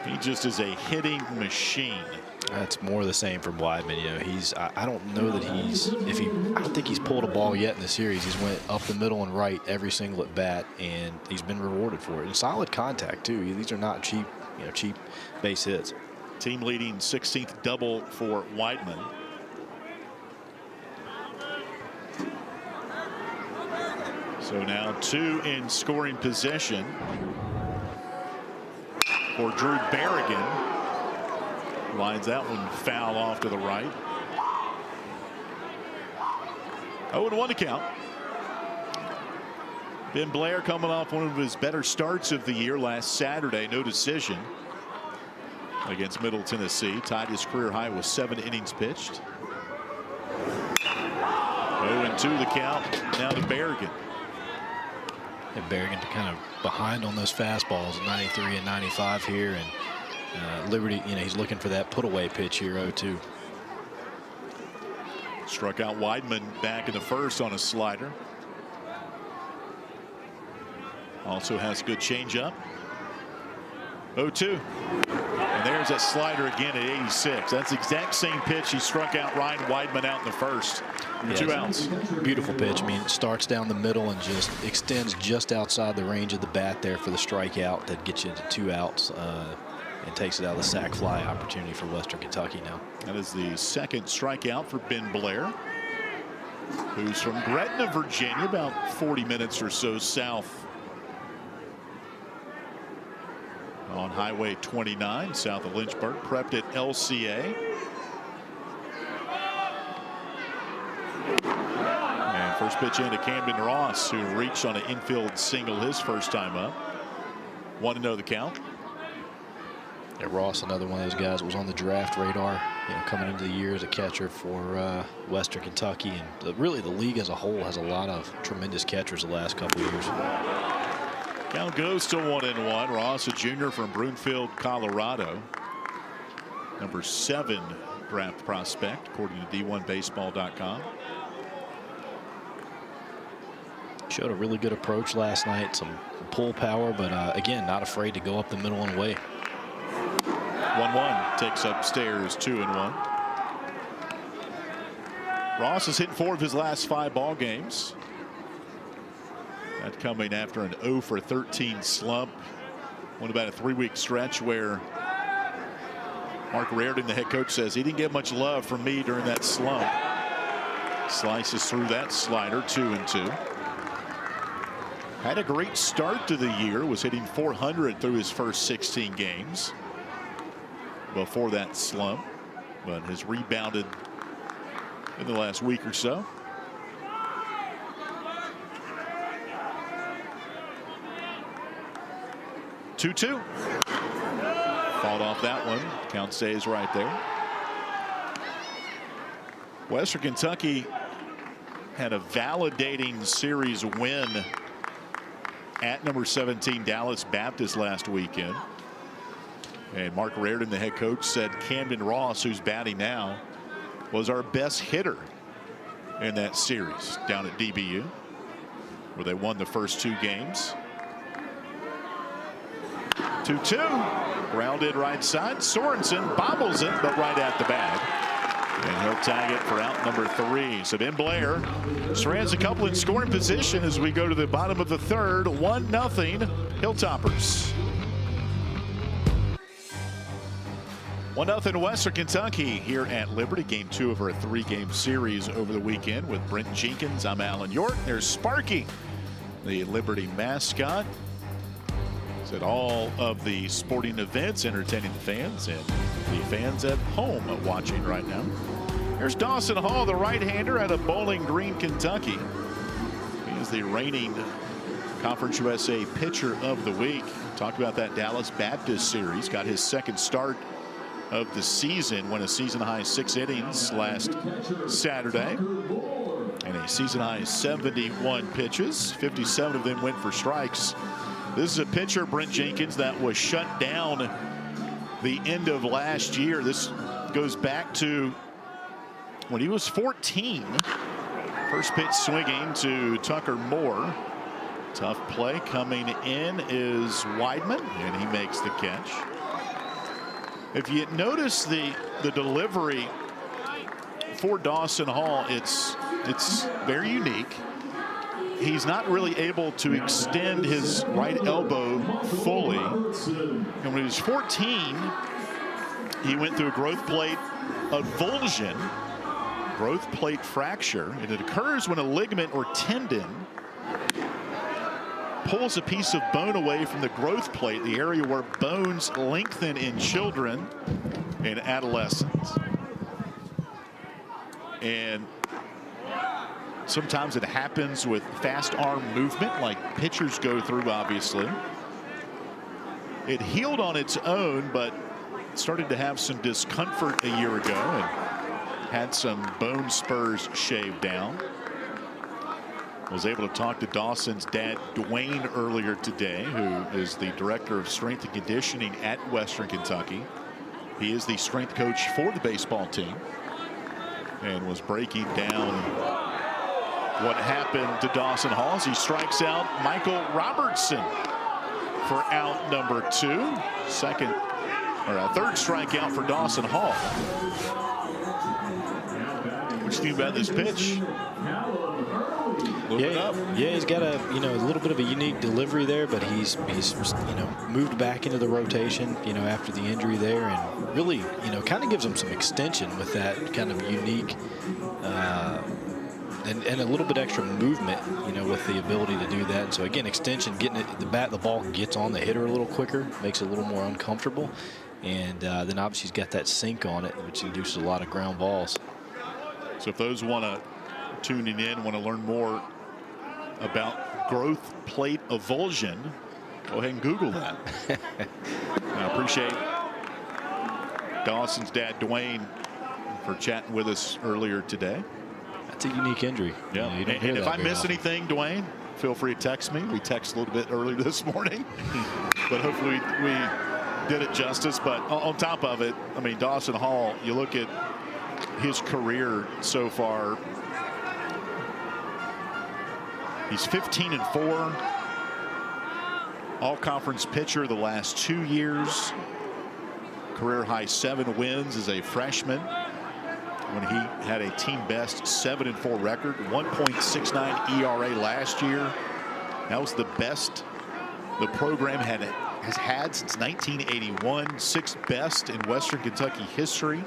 He just is a hitting machine. That's more of the same from Weidman. You know, I don't know that I don't think he's pulled a ball yet in the series. He's went up the middle and right every single at bat, and he's been rewarded for it. And solid contact too. These are not cheap base hits. Team leading 16th double for Weidman. So now 2 in scoring possession for Drew Berrigan. Lines that one foul off to the right. 0-1 to count. Ben Blair coming off one of his better starts of the year last Saturday. No decision against Middle Tennessee. Tied his career high with 7 innings pitched. 0-2 the count. Now to Berrigan. And Berrigan kind of behind on those fastballs, 93 and 95 here, and Liberty, he's looking for that put away pitch here. 0-2. Struck out Weidman back in the first on a slider. Also has good changeup. 0-2. And there's that slider again at 86. That's the exact same pitch he struck out Ryan Weidman out in the first. 2 outs. Beautiful pitch. I mean, it starts down the middle and just extends just outside the range of the bat there for the strikeout that gets you into 2 outs and takes it out of the sac fly opportunity for Western Kentucky now. That is the second strikeout for Ben Blair, who's from Gretna, Virginia, about 40 minutes or so south on Highway 29 south of Lynchburg. Prepped at LCA. And first pitch into Camden Ross, who reached on an infield single his first time up. 1-0 the count. Yeah, Ross, another one of those guys that was on the draft radar, coming into the year as a catcher for Western Kentucky, and really the league as a whole has a lot of tremendous catchers the last couple of years. Count goes to 1-1. Ross, a junior from Broomfield, Colorado. Number 7 draft prospect, according to D1Baseball.com. Showed a really good approach last night, some pull power, but again, not afraid to go up the middle and away. 1-1 takes upstairs. 2-1. Ross has hit 4 of his last 5 ball games. That coming after an 0 for 13 slump. Went about a 3-week stretch where Mark Reardon, the head coach, says he didn't get much love from me during that slump. Slices through that slider. 2-2. Had a great start to the year. Was hitting .400 through his first 16 games before that slump, but has rebounded in the last week or so. Two. Fought off that one. Count stays right there. Western Kentucky had a validating series win at number 17 Dallas Baptist last weekend. And Mark Reardon, the head coach, said Camden Ross, who's batting now, was our best hitter in that series down at DBU, where they won the first 2 games. 2-2. Grounded right side. Sorensen bobbles it, but right at the bag. And he'll tag it for out number 3. So Ben Blair strands a couple in scoring position as we go to the bottom of the 3rd. 1-0 Hilltoppers. 1-0 Western Kentucky here at Liberty. Game 2 of our 3-game series over the weekend with Brent Jenkins. I'm Alan York. There's Sparky, the Liberty mascot. He's at all of the sporting events, entertaining the fans and the fans at home watching right now. There's Dawson Hall, the right-hander out of Bowling Green, Kentucky. He is the reigning Conference USA Pitcher of the Week. Talked about that Dallas Baptist series. Got his 2nd start of the season. Won a season-high 6 innings last Saturday. And a season-high 71 pitches. 57 of them went for strikes. This is a pitcher, Brent Jenkins, that was shut down the end of last year. This goes back to when he was 14. First pitch swinging to Tucker Moore. Tough play coming in is Weidman, and he makes the catch. If you notice the delivery for Dawson Hall, it's very unique. He's not really able to extend his right elbow fully. And when he was 14, he went through a growth plate avulsion, growth plate fracture, and it occurs when a ligament or tendon pulls a piece of bone away from the growth plate, the area where bones lengthen in children and adolescents. And sometimes it happens with fast arm movement like pitchers go through, obviously. It healed on its own, but started to have some discomfort a year ago and had some bone spurs shaved down. Was able to talk to Dawson's dad, Dwayne, earlier today, who is the director of strength and conditioning at Western Kentucky. He is the strength coach for the baseball team and was breaking down what happened to Dawson Hall as he strikes out Michael Robertson for out number 2. Third strikeout for Dawson Hall. What do you think about this pitch? Yeah, he's got a little bit of a unique delivery there, but he's moved back into the rotation after the injury there, and really kind of gives him some extension with that kind of unique and a little bit extra movement with the ability to do that. And so again, extension, getting it, the ball gets on the hitter a little quicker, makes it a little more uncomfortable, and then obviously he's got that sink on it, which induces a lot of ground balls. So if those tuning in want to learn more about growth plate avulsion, go ahead and Google that. I appreciate Dawson's dad, Dwayne, for chatting with us earlier today. That's a unique injury. Yeah. And if I miss anything, Dwayne, feel free to text me. We texted a little bit earlier this morning, but hopefully we did it justice. But on top of it, I mean, Dawson Hall, you look at his career so far, he's 15-4, all-conference pitcher the last 2 years. Career high 7 wins as a freshman when he had a team best 7-4 record, 1.69 ERA last year. That was the best the program has had since 1981, 6th best in Western Kentucky history.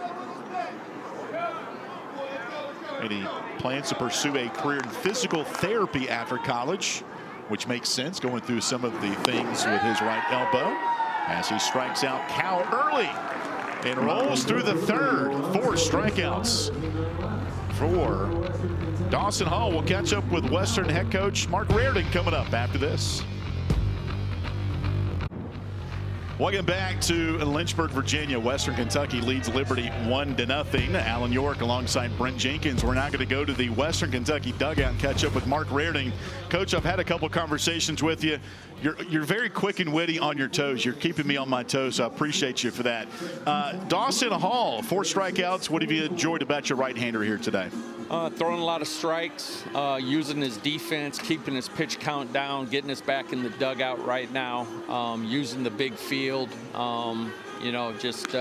And he plans to pursue a career in physical therapy after college, which makes sense going through some of the things with his right elbow, as he strikes out Cal early and rolls through the third. 4 strikeouts for Dawson Hall. We'll catch up with Western head coach Mark Reardon coming up after this. Welcome back to Lynchburg, Virginia. Western Kentucky leads Liberty 1-0. Alan York alongside Brent Jenkins. We're now going to go to the Western Kentucky dugout and catch up with Mark Reardon. Coach, I've had a couple conversations with you. You're very quick and witty on your toes. You're keeping me on my toes, so I appreciate you for that. Dawson Hall, 4 strikeouts. What have you enjoyed about your right-hander here today? Throwing a lot of strikes, using his defense, keeping his pitch count down, getting us back in the dugout right now, using the big field, just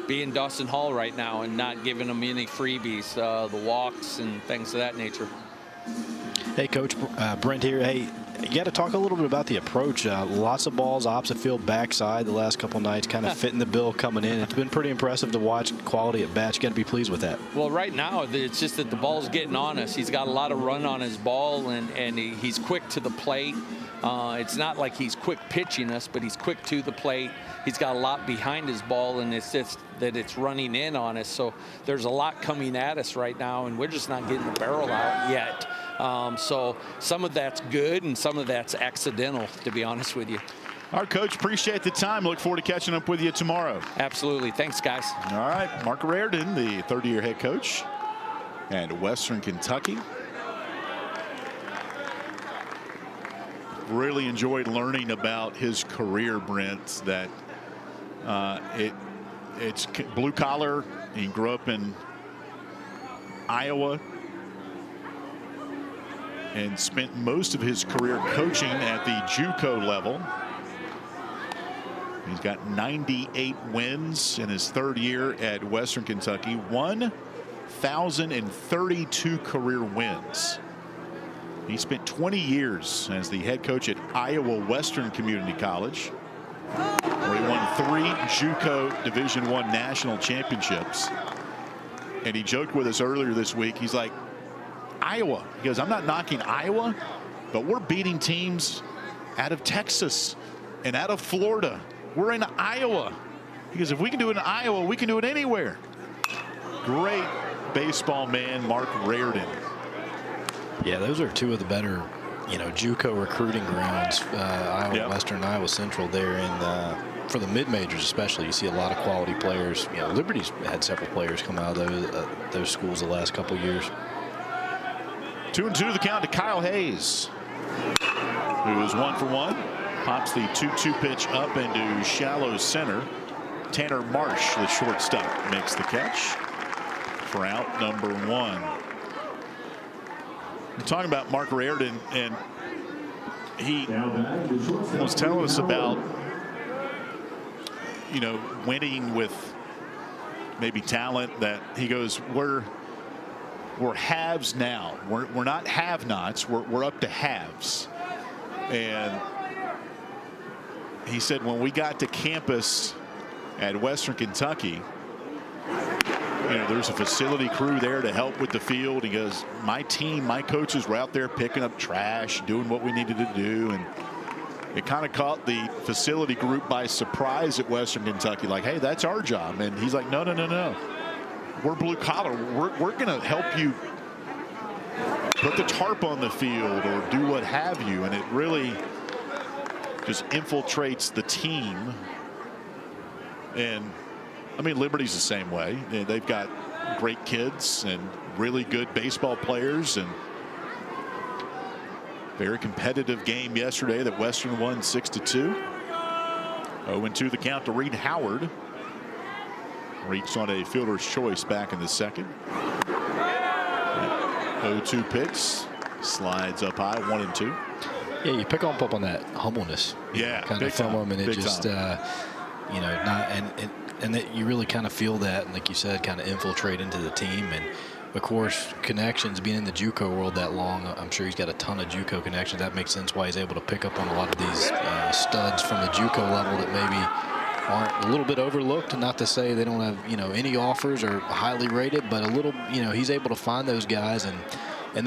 being Dawson Hall right now and not giving him any freebies, the walks and things of that nature. Hey, Coach, Brent here. Hey, you got to talk a little bit about the approach. Lots of balls opposite field backside the last couple nights, kind of fitting the bill coming in. It's been pretty impressive to watch quality at bats. You got to be pleased with that. Well, right now it's just that the ball's getting on us. He's got a lot of run on his ball, and he's quick to the plate. It's not like he's quick pitching us, but he's quick to the plate. He's got a lot behind his ball, and it's just that it's running in on us. So there's a lot coming at us right now, and we're just not getting the barrel out yet. So some of that's good and some of that's accidental, to be honest with you. All right, Coach, appreciate the time. Look forward to catching up with you tomorrow. Absolutely. Thanks, guys. All right, Mark Reardon, the third-year head coach at Western Kentucky. Really enjoyed learning about his career, Brent, that it's blue-collar He grew up in Iowa and spent most of his career coaching at the JUCO level. He's got 98 wins in his third year at Western Kentucky, 1,032 career wins. He spent 20 years as the head coach at Iowa Western Community College, where he won 3 JUCO Division I national championships. And he joked with us earlier this week. He's like, Iowa. He goes, I'm not knocking Iowa, but we're beating teams out of Texas and out of Florida. We're in Iowa. He goes, if we can do it in Iowa, we can do it anywhere. Great baseball man, Mark Reardon. Yeah, those are two of the better, JUCO recruiting grounds. Iowa Western, Iowa Central there in for the mid-majors especially. You see a lot of quality players. Liberty's had several players come out of those schools the last couple of years. 2-2 the count to Kyle Hayes, who is 1 for 1. Pops the 2-2 pitch up into shallow center. Tanner Marsh, the shortstop, makes the catch for out number 1. We're talking about Mark Reardon, and he was telling us about, winning with maybe talent, that he goes, we're halves now. We're not have-nots. We're up to halves. And he said when we got to campus at Western Kentucky, there's a facility crew there to help with the field. He goes, my team, my coaches were out there picking up trash, doing what we needed to do. And it kind of caught the facility group by surprise at Western Kentucky, like, hey, that's our job. And he's like, no. We're blue collar. We're going to help you put the tarp on the field or do what have you. And it really just infiltrates the team. And I mean, Liberty's the same way. They've got great kids and really good baseball players, and very competitive game yesterday that Western won 6-2. 0-2 the count to Reed Howard. Reached on a fielder's choice back in the second. 0-2 pitch, slides up high, 1-2. Yeah, you pick up on that humbleness. Yeah, kind of film him, and it just and that you really kind of feel that, and like you said, kind of infiltrate into the team. And of course, connections, being in the JUCO world that long, I'm sure he's got a ton of JUCO connections. That makes sense why he's able to pick up on a lot of these studs from the JUCO level that maybe aren't a little bit overlooked. Not to say they don't have any offers or highly rated, but a little, he's able to find those guys and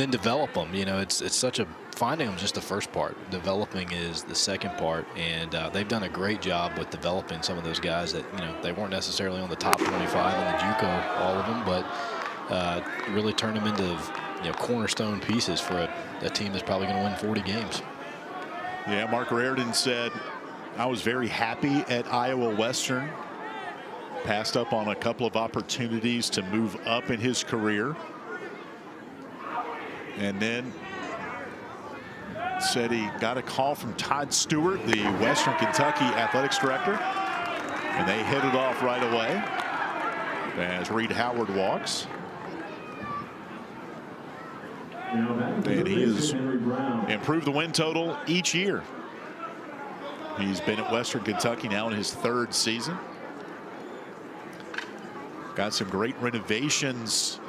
then develop them. It's such a, finding them is just the first part. Developing is the second part, and they've done a great job with developing some of those guys that they weren't necessarily on the top 25 in the JUCO, all of them, but really turned them into cornerstone pieces for a team that's probably going to win 40 games. Yeah, Mark Reardon said, I was very happy at Iowa Western. Passed up on a couple of opportunities to move up in his career. And then said he got a call from Todd Stewart, the Western Kentucky athletics director, and they hit it off right away as Reed Howard walks. And he has improved the win total each year. He's been at Western Kentucky now in his 3rd season. Got some great renovations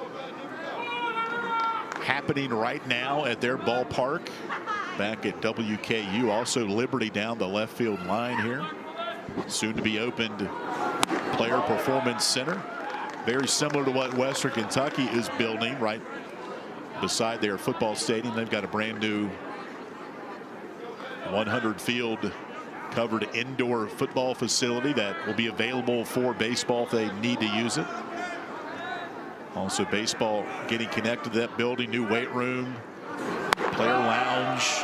happening right now at their ballpark back at WKU. Also Liberty down the left field line here. Soon to be opened Player Performance Center. Very similar to what Western Kentucky is building right beside their football stadium. They've got a brand new 100 field covered indoor football facility that will be available for baseball if they need to use it. Also baseball getting connected to that building, new weight room, player lounge,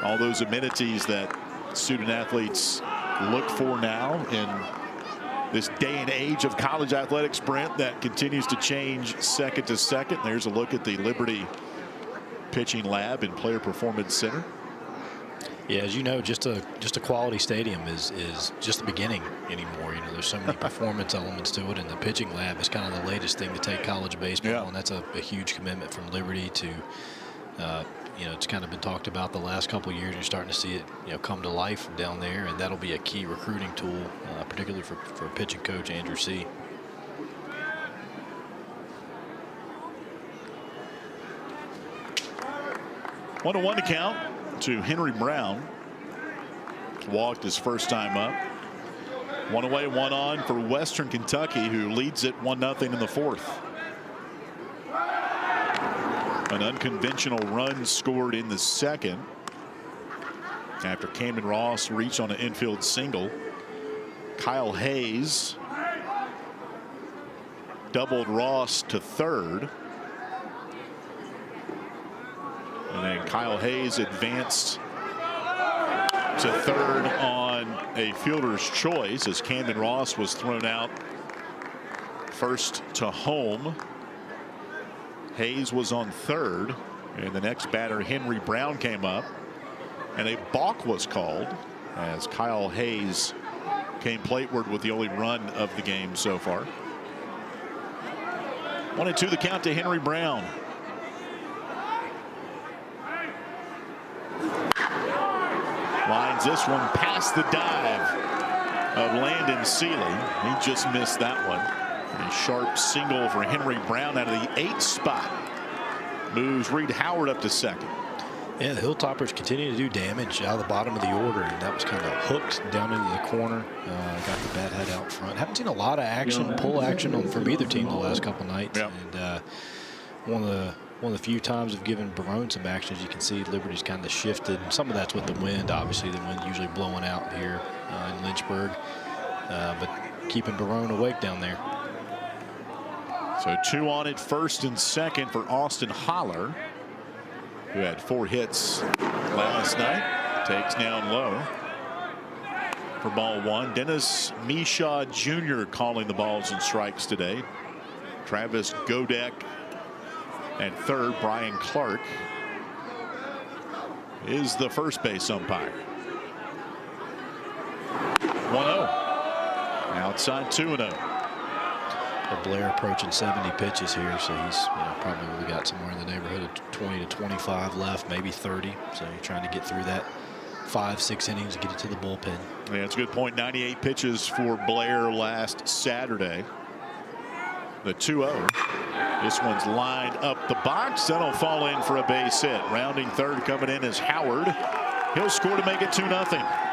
all those amenities that student athletes look for now in this day and age of college athletics, Brent, that continues to change second to second. There's a look at the Liberty pitching lab and Player Performance Center. Yeah, as you know, just a quality stadium is just the beginning anymore. You know, there's so many performance elements to it, and the pitching lab is kind of the latest thing to take college baseball, and that's a huge commitment from Liberty to, you know, it's kind of been talked about the last couple of years. You're starting to see it, you know, come to life down there, and that'll be a key recruiting tool, particularly for pitching coach Andrew C. One to count to Henry Brown. Walked his first time up. One away, one on for Western Kentucky, who leads it 1-0 in the fourth. An unconventional run scored in the second after Camden Ross reached on an infield single. Kyle Hayes doubled Ross to third. And then Kyle Hayes advanced to third on a fielder's choice as Camden Ross was thrown out first to home. Hayes was on third, and the next batter, Henry Brown, came up, and a balk was called as Kyle Hayes came plateward with the only run of the game so far. 1-2 the count to Henry Brown. Lines this one past the dive of Landon Seeley. He just missed that one. A sharp single for Henry Brown out of the 8th spot. Moves Reed Howard up to second. Yeah, the Hilltoppers continue to do damage out of the bottom of the order, and that was kind of hooked down into the corner. Got the bat head out front. Haven't seen a lot of action, pull action from either team the last couple nights. Yep. And one of the few times I've given Barone some action. As you can see, Liberty's kind of shifted. Some of that's with the wind. Obviously, the wind usually blowing out here in Lynchburg, but keeping Barone awake down there. So 2 on at first and second for Austin Holler, who had 4 hits last night. Takes down low for ball 1. Dennis Mishaw Jr. calling the balls and strikes today. Travis Godek at third. Brian Clark is the first base umpire. 1-0. Outside 2-0. Blair approaching 70 pitches here, so he's probably got somewhere in the neighborhood of 20 to 25 left, maybe 30. So you're trying to get through that 5-6 innings to get it to the bullpen. Yeah, it's a good point. 98 pitches for Blair last Saturday. The 2-0. This one's lined up the box. That'll fall in for a base hit. Rounding third coming in is Howard. He'll score to make it 2-0.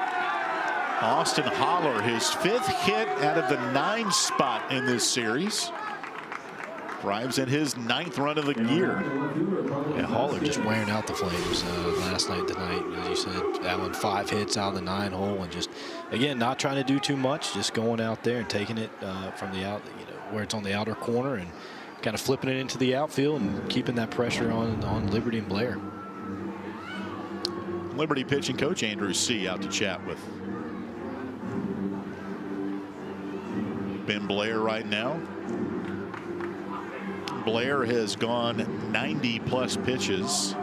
Austin Holler, his 5th hit out of the 9 spot in this series. Drives in his 9th run of the year. Yeah, Holler just wearing out the Flames last night, tonight. As you said, Allen 5 hits out of the 9 hole, and just, again, not trying to do too much, just going out there and taking it from the out, where it's on the outer corner, and kind of flipping it into the outfield and keeping that pressure on Liberty and Blair. Liberty pitching coach Andrew C. out to chat with Ben Blair right now. Blair has gone 90+ pitches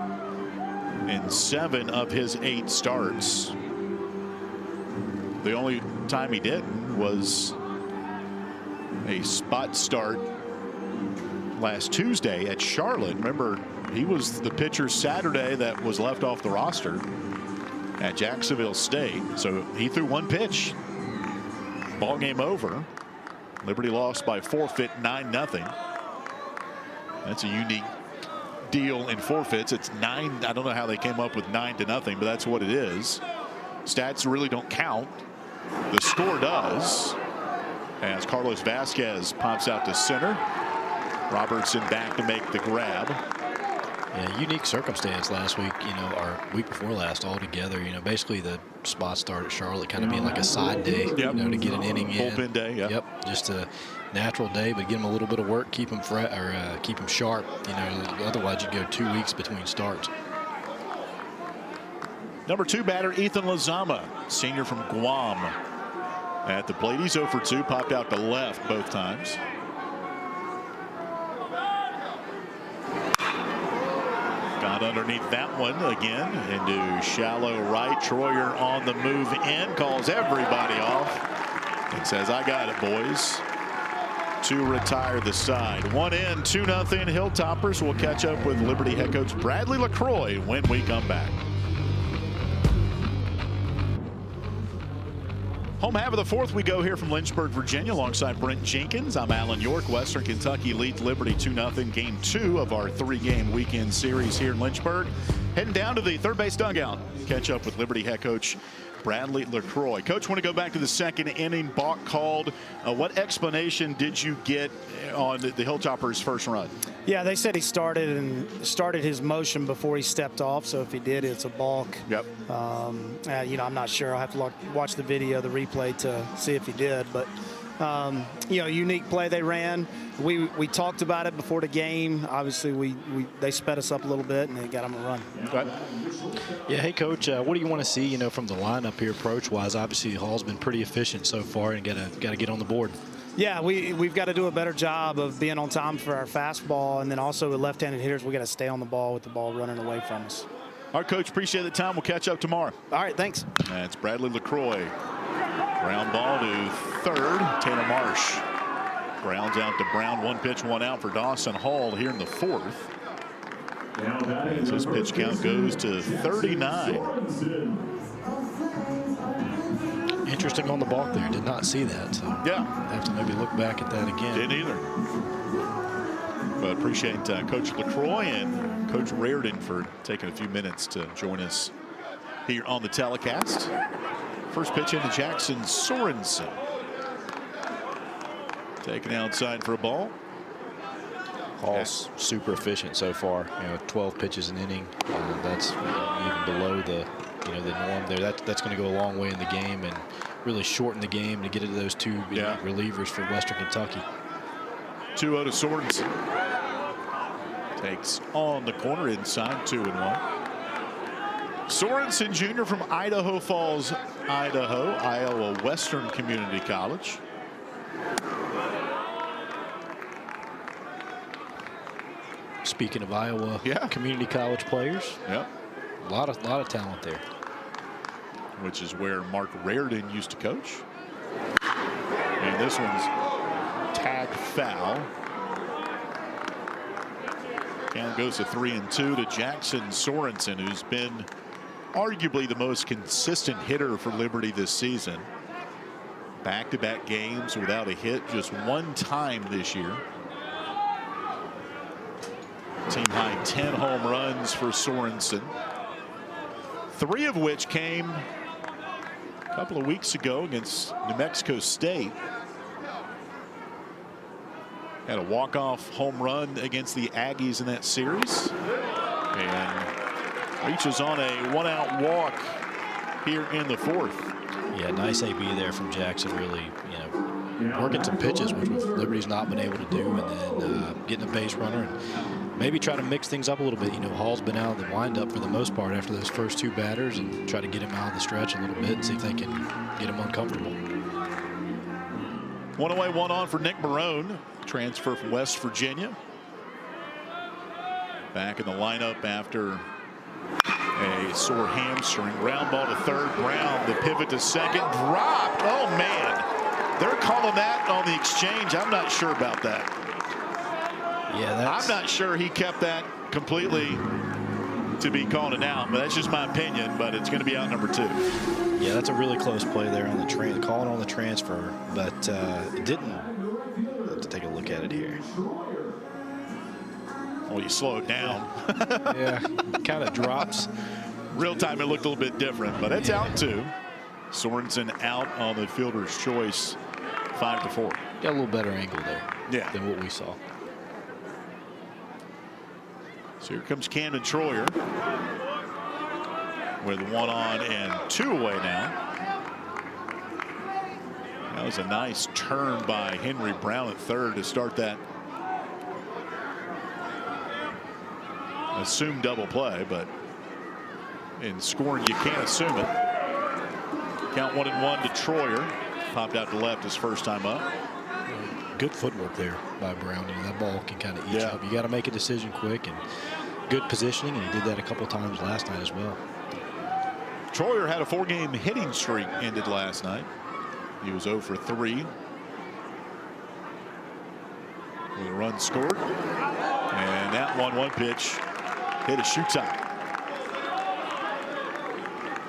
in 7 of his 8 starts. The only time he didn't was a spot start last Tuesday at Charlotte. Remember, he was the pitcher Saturday that was left off the roster at Jacksonville State. So he threw 1 pitch. Ball game over. Liberty lost by forfeit 9-0. That's a unique deal in forfeits. It's 9. I don't know how they came up with 9-0, but that's what it is. Stats really don't count. The score does. As Carlos Vasquez pops out to center. Robertson back to make the grab. Yeah, unique circumstance last week, or week before last altogether. Basically the spot start at Charlotte kind of being like a side day, to get an inning in. Bullpen day, yeah. Yep, just a natural day, but give him a little bit of work, keep him keep him sharp. Otherwise you'd go 2 weeks between starts. Number 2 batter Ethan Lozama, senior from Guam, at the plate. He's 0 for 2, popped out to left both times. Out underneath that one again into shallow right. Troyer on the move in, calls everybody off and says, I got it, boys, to retire the side. 1 in, 2-0 Hilltoppers. Will catch up with Liberty head coach Bradley LaCroix when we come back. Home half of the fourth, we go here from Lynchburg, Virginia, alongside Brent Jenkins. I'm Alan York. Western Kentucky leads Liberty 2-0, game 2 of our 3-game weekend series here in Lynchburg. Heading down to the third base dugout. Catch up with Liberty head coach Bradley LaCroix. Coach, want to go back to the second inning. Balk called. What explanation did you get on the Hilltoppers' first run? Yeah, they said he started his motion before he stepped off. So if he did, it's a balk. Yep. You know, I'm not sure. I'll have to watch the video, the replay, to see if he did. But you know, unique play they ran. We talked about it before the game. Obviously, they sped us up a little bit and they got them a run. Okay. Yeah, hey coach, what do you want to see, you know, from the lineup here approach-wise? Obviously, Hall's been pretty efficient so far and got to get on the board. Yeah, we've got to do a better job of being on time for our fastball, and then also with left-handed hitters, we got to stay on the ball with the ball running away from us. All right, Coach, appreciate the time. We'll catch up tomorrow. All right, thanks. That's Bradley LaCroix. Ground ball to third. Taylor Marsh grounds out to Brown. 1 pitch, 1 out for Dawson Hall here in the fourth. As his pitch count goes to 39. Interesting on the balk there. Did not see that. So Yeah. have to maybe look back at that again. Didn't either. But appreciate Coach LaCroix and Coach Reardon for taking a few minutes to join us here on the telecast. First pitch into Jackson Sorensen. Taken outside for a ball. Hall's super efficient so far. You know, 12 pitches an inning. That's even below the norm there. That's going to go a long way in the game and really shorten the game to get into those two relievers for Western Kentucky. 2-0 to Sorensen. Takes on the corner inside, 2-1. Sorensen Jr. from Idaho Falls, Idaho, Iowa Western Community College. Speaking of Iowa community college players, Yep. a lot of talent there. Which is where Mark Reardon used to coach. And this one's tagged foul. Count goes to 3-2 to Jackson Sorensen, who's been arguably the most consistent hitter for Liberty this season. Back-to-back games without a hit, just 1 time this year. Team high 10 home runs for Sorensen, 3 of which came a couple of weeks ago against New Mexico State. Had a walk-off home run against the Aggies in that series, and reaches on a 1-out walk here in the fourth. Yeah, nice AB there from Jackson. Really, you know, working some pitches, which Liberty's not been able to do, and then getting a base runner and maybe try to mix things up a little bit. You know, Hall's been out of the windup for the most part after those first 2 batters, and try to get him out of the stretch a little bit and see if they can get him uncomfortable. 1 away, 1 on for Nick Barone, transfer from West Virginia. Back in the lineup after a sore hamstring. Ground ball to third. Brown, the pivot to second, dropped. Oh man, they're calling that on the exchange. I'm not sure about that. Yeah, I'm not sure he kept that completely to be calling it out, but that's just my opinion. But it's going to be out number 2. Yeah, that's a really close play there on the calling on the transfer, but it didn't. Let's take a look at it here. Well, you slow it down. Yeah, kind of drops. Real time, it looked a little bit different, but it's out 2. Sorensen out on the fielder's choice, 5-4. Got a little better angle there than what we saw. So here comes Camden Troyer with 1 on and 2 away now. That was a nice turn by Henry Brown at third to start that assumed double play, but in scoring you can't assume it. Count 1-1 to Troyer. Popped out to left his first time up. Good footwork there by Brown. You know, that ball can kind of eat up. You got to make a decision quick, and good positioning, and he did that a couple times last night as well. Troyer had a 4-game hitting streak ended last night. He was 0 for 3. With a run scored. And that 1-1 pitch hit a shoe tie.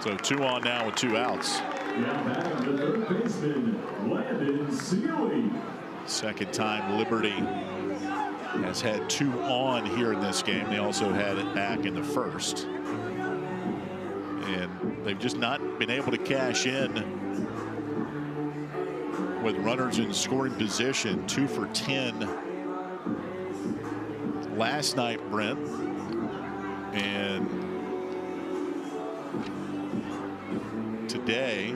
So 2 on now with 2 outs. The third baseman, Landon Seeley. Second time Liberty has had 2 on here in this game. They also had it back in the first. And they've just not been able to cash in with runners in scoring position. 2 for 10 last night, Brent. And today,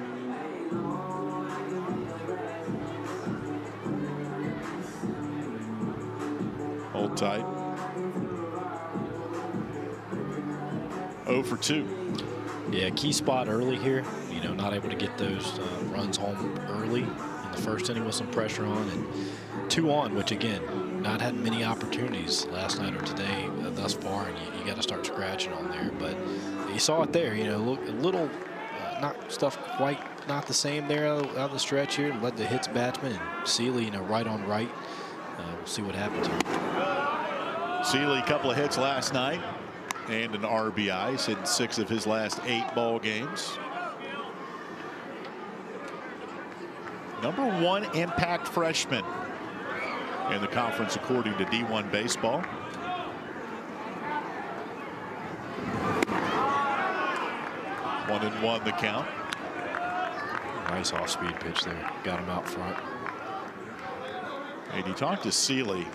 hold tight, 0 for 2. Yeah, key spot early here. You know, not able to get those runs home early in the first inning with some pressure on, and 2 on, which again, not had many opportunities last night or today thus far, and you got to start scratching on there. But you saw it there. You know, look a little not stuff quite not the same there out the stretch here. Led the hits batsman, and Seeley, you know, right on right. We'll see what happens here. Seeley, a couple of hits last night and an RBI. He's hit 6 of his last 8 ball games. Number 1 impact freshman in the conference according to D1 Baseball. One and 1 the count. Nice off-speed pitch there. Got him out front. And you talk to Seeley.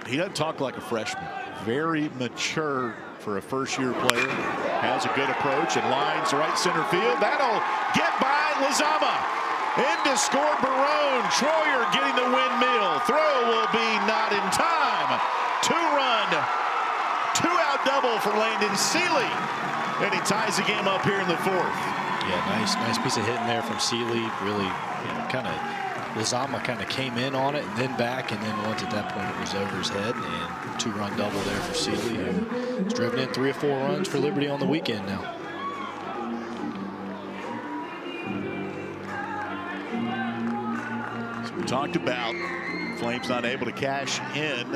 He doesn't talk like a freshman. Very mature for a first-year player. Has a good approach and lines right center field. That'll get by Lizama. Into score Barone. Troyer getting the windmill. Throw will be not in time. 2-run, 2-out double for Landon Seeley. And he ties the game up here in the 4th. Yeah, nice piece of hitting there from Seeley. Really, you know, kind of Lizama kind of came in on it and then back, and then once at that point it was over his head, and 2-run double there for Seeley, who's driven in 3 or 4 runs for Liberty on the weekend now. So we talked about Flames not able to cash in.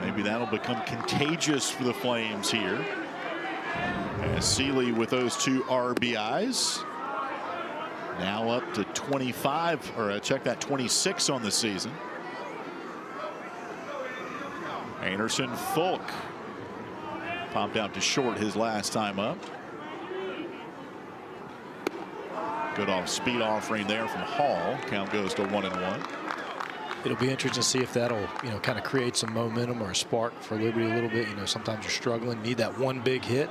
Maybe that'll become contagious for the Flames here. As Seeley with those 2 RBIs. Now up to 25, or check that, 26 on the season. Anderson Fulk popped out to short his last time up. Good off-speed offering there from Hall. Count goes to 1-1. It'll be interesting to see if that'll, you know, kind of create some momentum or a spark for Liberty a little bit. You know, sometimes you're struggling, need that one big hit,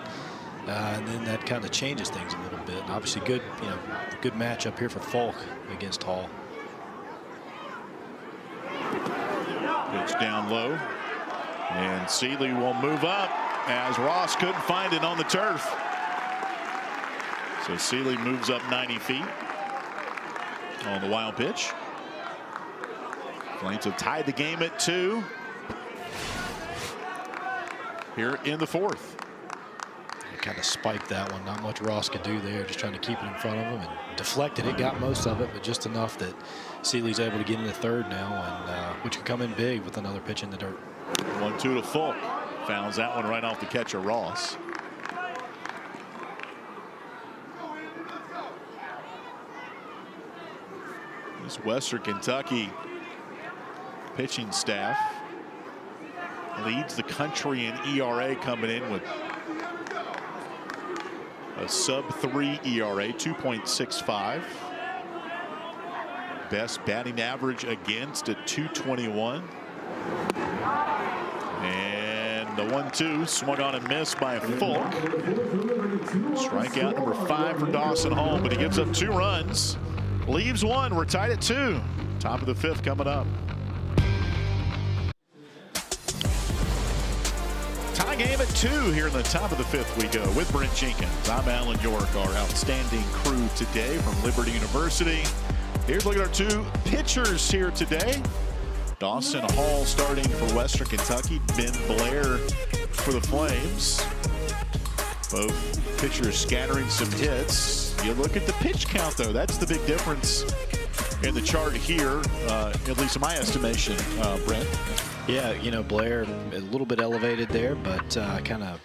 and then that kind of changes things a little bit. And obviously, good, you know, good matchup here for Falk against Hall. Pitch down low, and Seeley will move up as Ross couldn't find it on the turf. So Seeley moves up 90 feet on the wild pitch. Flames have tied the game at 2 here in the 4th. Kind of spiked that one. Not much Ross could do there. Just trying to keep it in front of him and deflected it. Got most of it, but just enough that Seeley's able to get into 3rd now, and which can come in big with another pitch in the dirt. 1-2 to Fulk. Fouls that one right off the catcher Ross. This Western Kentucky pitching staff leads the country in ERA, coming in with a sub-3 ERA, 2.65. Best batting average against at 221. And the 1-2 swung on and missed by Fulk. Strikeout number 5 for Dawson Hall, but he gives up 2 runs. Leaves 1. We're tied at 2. Top of the 5th coming up. Tie game at 2 here in the top of the 5th we go with Brent Jenkins. I'm Alan York, our outstanding crew today from Liberty University. Here's a look at our 2 pitchers here today. Dawson Hall starting for Western Kentucky. Ben Blair for the Flames. Both pitchers scattering some hits. You look at the pitch count, though. That's the big difference in the chart here, at least in my estimation, Brent. Yeah, you know, Blair a little bit elevated there, but kind of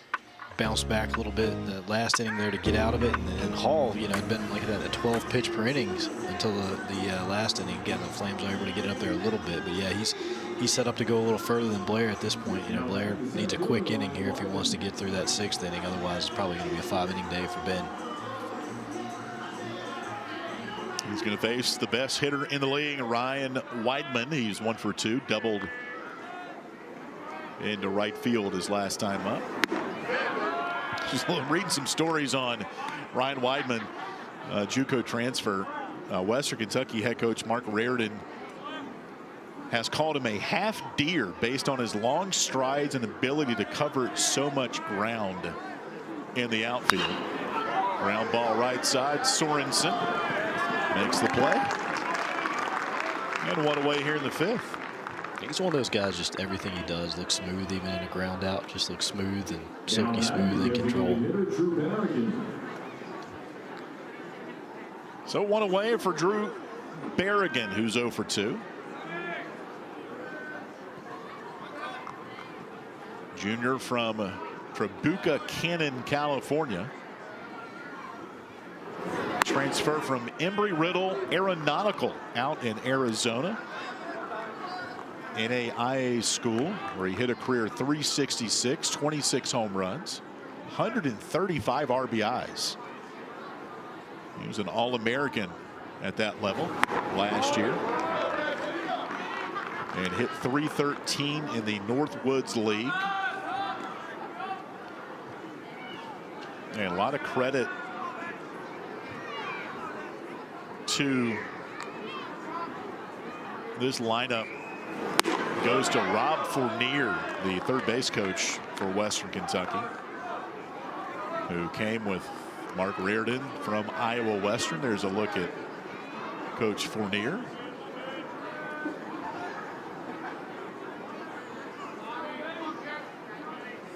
bounced back a little bit in the last inning there to get out of it. And Hall, you know, had been like at 12 pitch per innings until the last inning. Again, the Flames are able to get up there a little bit. But yeah, he's set up to go a little further than Blair at this point. You know, Blair needs a quick inning here if he wants to get through that 6th inning. Otherwise, it's probably going to be a 5-inning day for Ben. He's going to face the best hitter in the league, Ryan Weidman. He's 1 for 2, doubled into right field his last time up. Just reading some stories on Ryan Weidman, JUCO transfer. Western Kentucky head coach Mark Reardon has called him a half deer based on his long strides and ability to cover so much ground in the outfield. Ground ball right side. Sorensen makes the play. And 1 away here in the 5th. He's one of those guys, just everything he does looks smooth, even in a ground out. Just looks smooth and silky smooth in control. So 1 away for Drew Berrigan, who's 0 for 2. Junior from Tribuca Cannon, California. Transfer from Embry-Riddle Aeronautical out in Arizona. NAIA school, where he hit a career .366, 26 home runs, 135 RBIs. He was an All-American at that level last year. And hit .313 in the Northwoods League. And a lot of credit to this lineup goes to Rob Fournier, the third base coach for Western Kentucky, who came with Mark Reardon from Iowa Western. There's a look at Coach Fournier.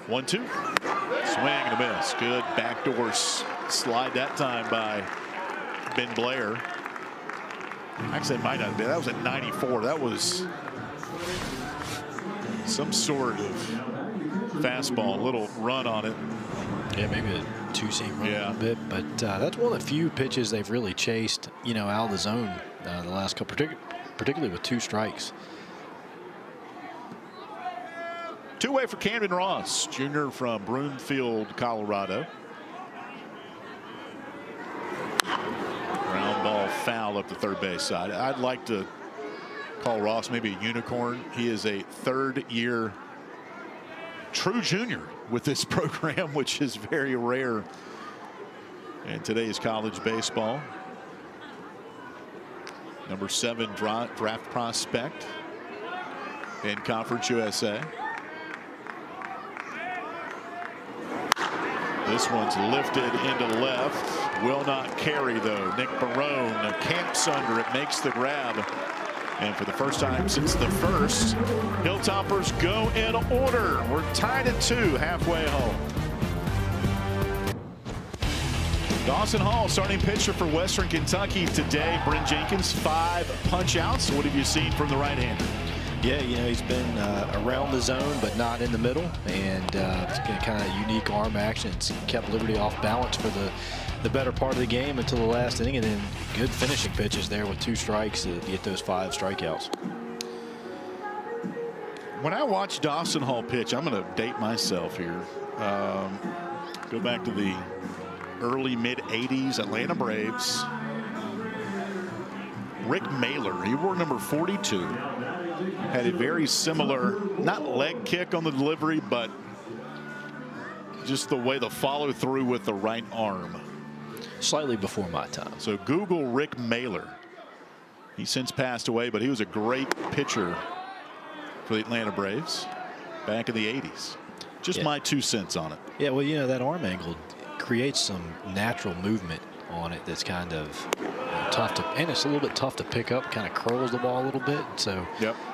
One, two. Swing and a miss. Good backdoor slide that time by Ben Blair. Actually, it might not be. That was at 94. That was some sort of fastball, a little run on it. Yeah, maybe a 2-seam run a bit, but that's one of the few pitches they've really chased, you know, out of the zone the last couple, particularly with 2 strikes. 2-way for Camden Ross, junior from Broomfield, Colorado. Ground ball foul up the third base side. I'd like to call Ross maybe a unicorn. He is a 3rd-year true junior with this program, which is very rare in today's college baseball. Number 7 draft prospect in Conference USA. This one's lifted into left. Will not carry, though. Nick Barone camps under it, makes the grab. And for the first time since the 1st, Hilltoppers go in order. We're tied at 2 halfway home. Dawson Hall, starting pitcher for Western Kentucky today. Bryn Jenkins, 5 punch outs. What have you seen from the right-hander? Yeah, you know, he's been around the zone, but not in the middle, and it's kind of unique arm action. It's kept Liberty off balance for the better part of the game until the last inning, and then good finishing pitches there with 2 strikes to get those 5 strikeouts. When I watch Dawson Hall pitch, I'm going to date myself here. Go back to the early mid-'80s Atlanta Braves. Rick Mailer, he wore number 42. Had a very similar, not leg kick on the delivery, but just the way the follow through with the right arm. Slightly before my time. So Google Rick Mailer. He's since passed away, but he was a great pitcher for the Atlanta Braves back in the 80s. Just my 2 cents on it. Yeah, well, you know, that arm angle creates some natural movement on it that's kind of tough to, and it's a little bit tough to pick up, kind of curls the ball a little bit. So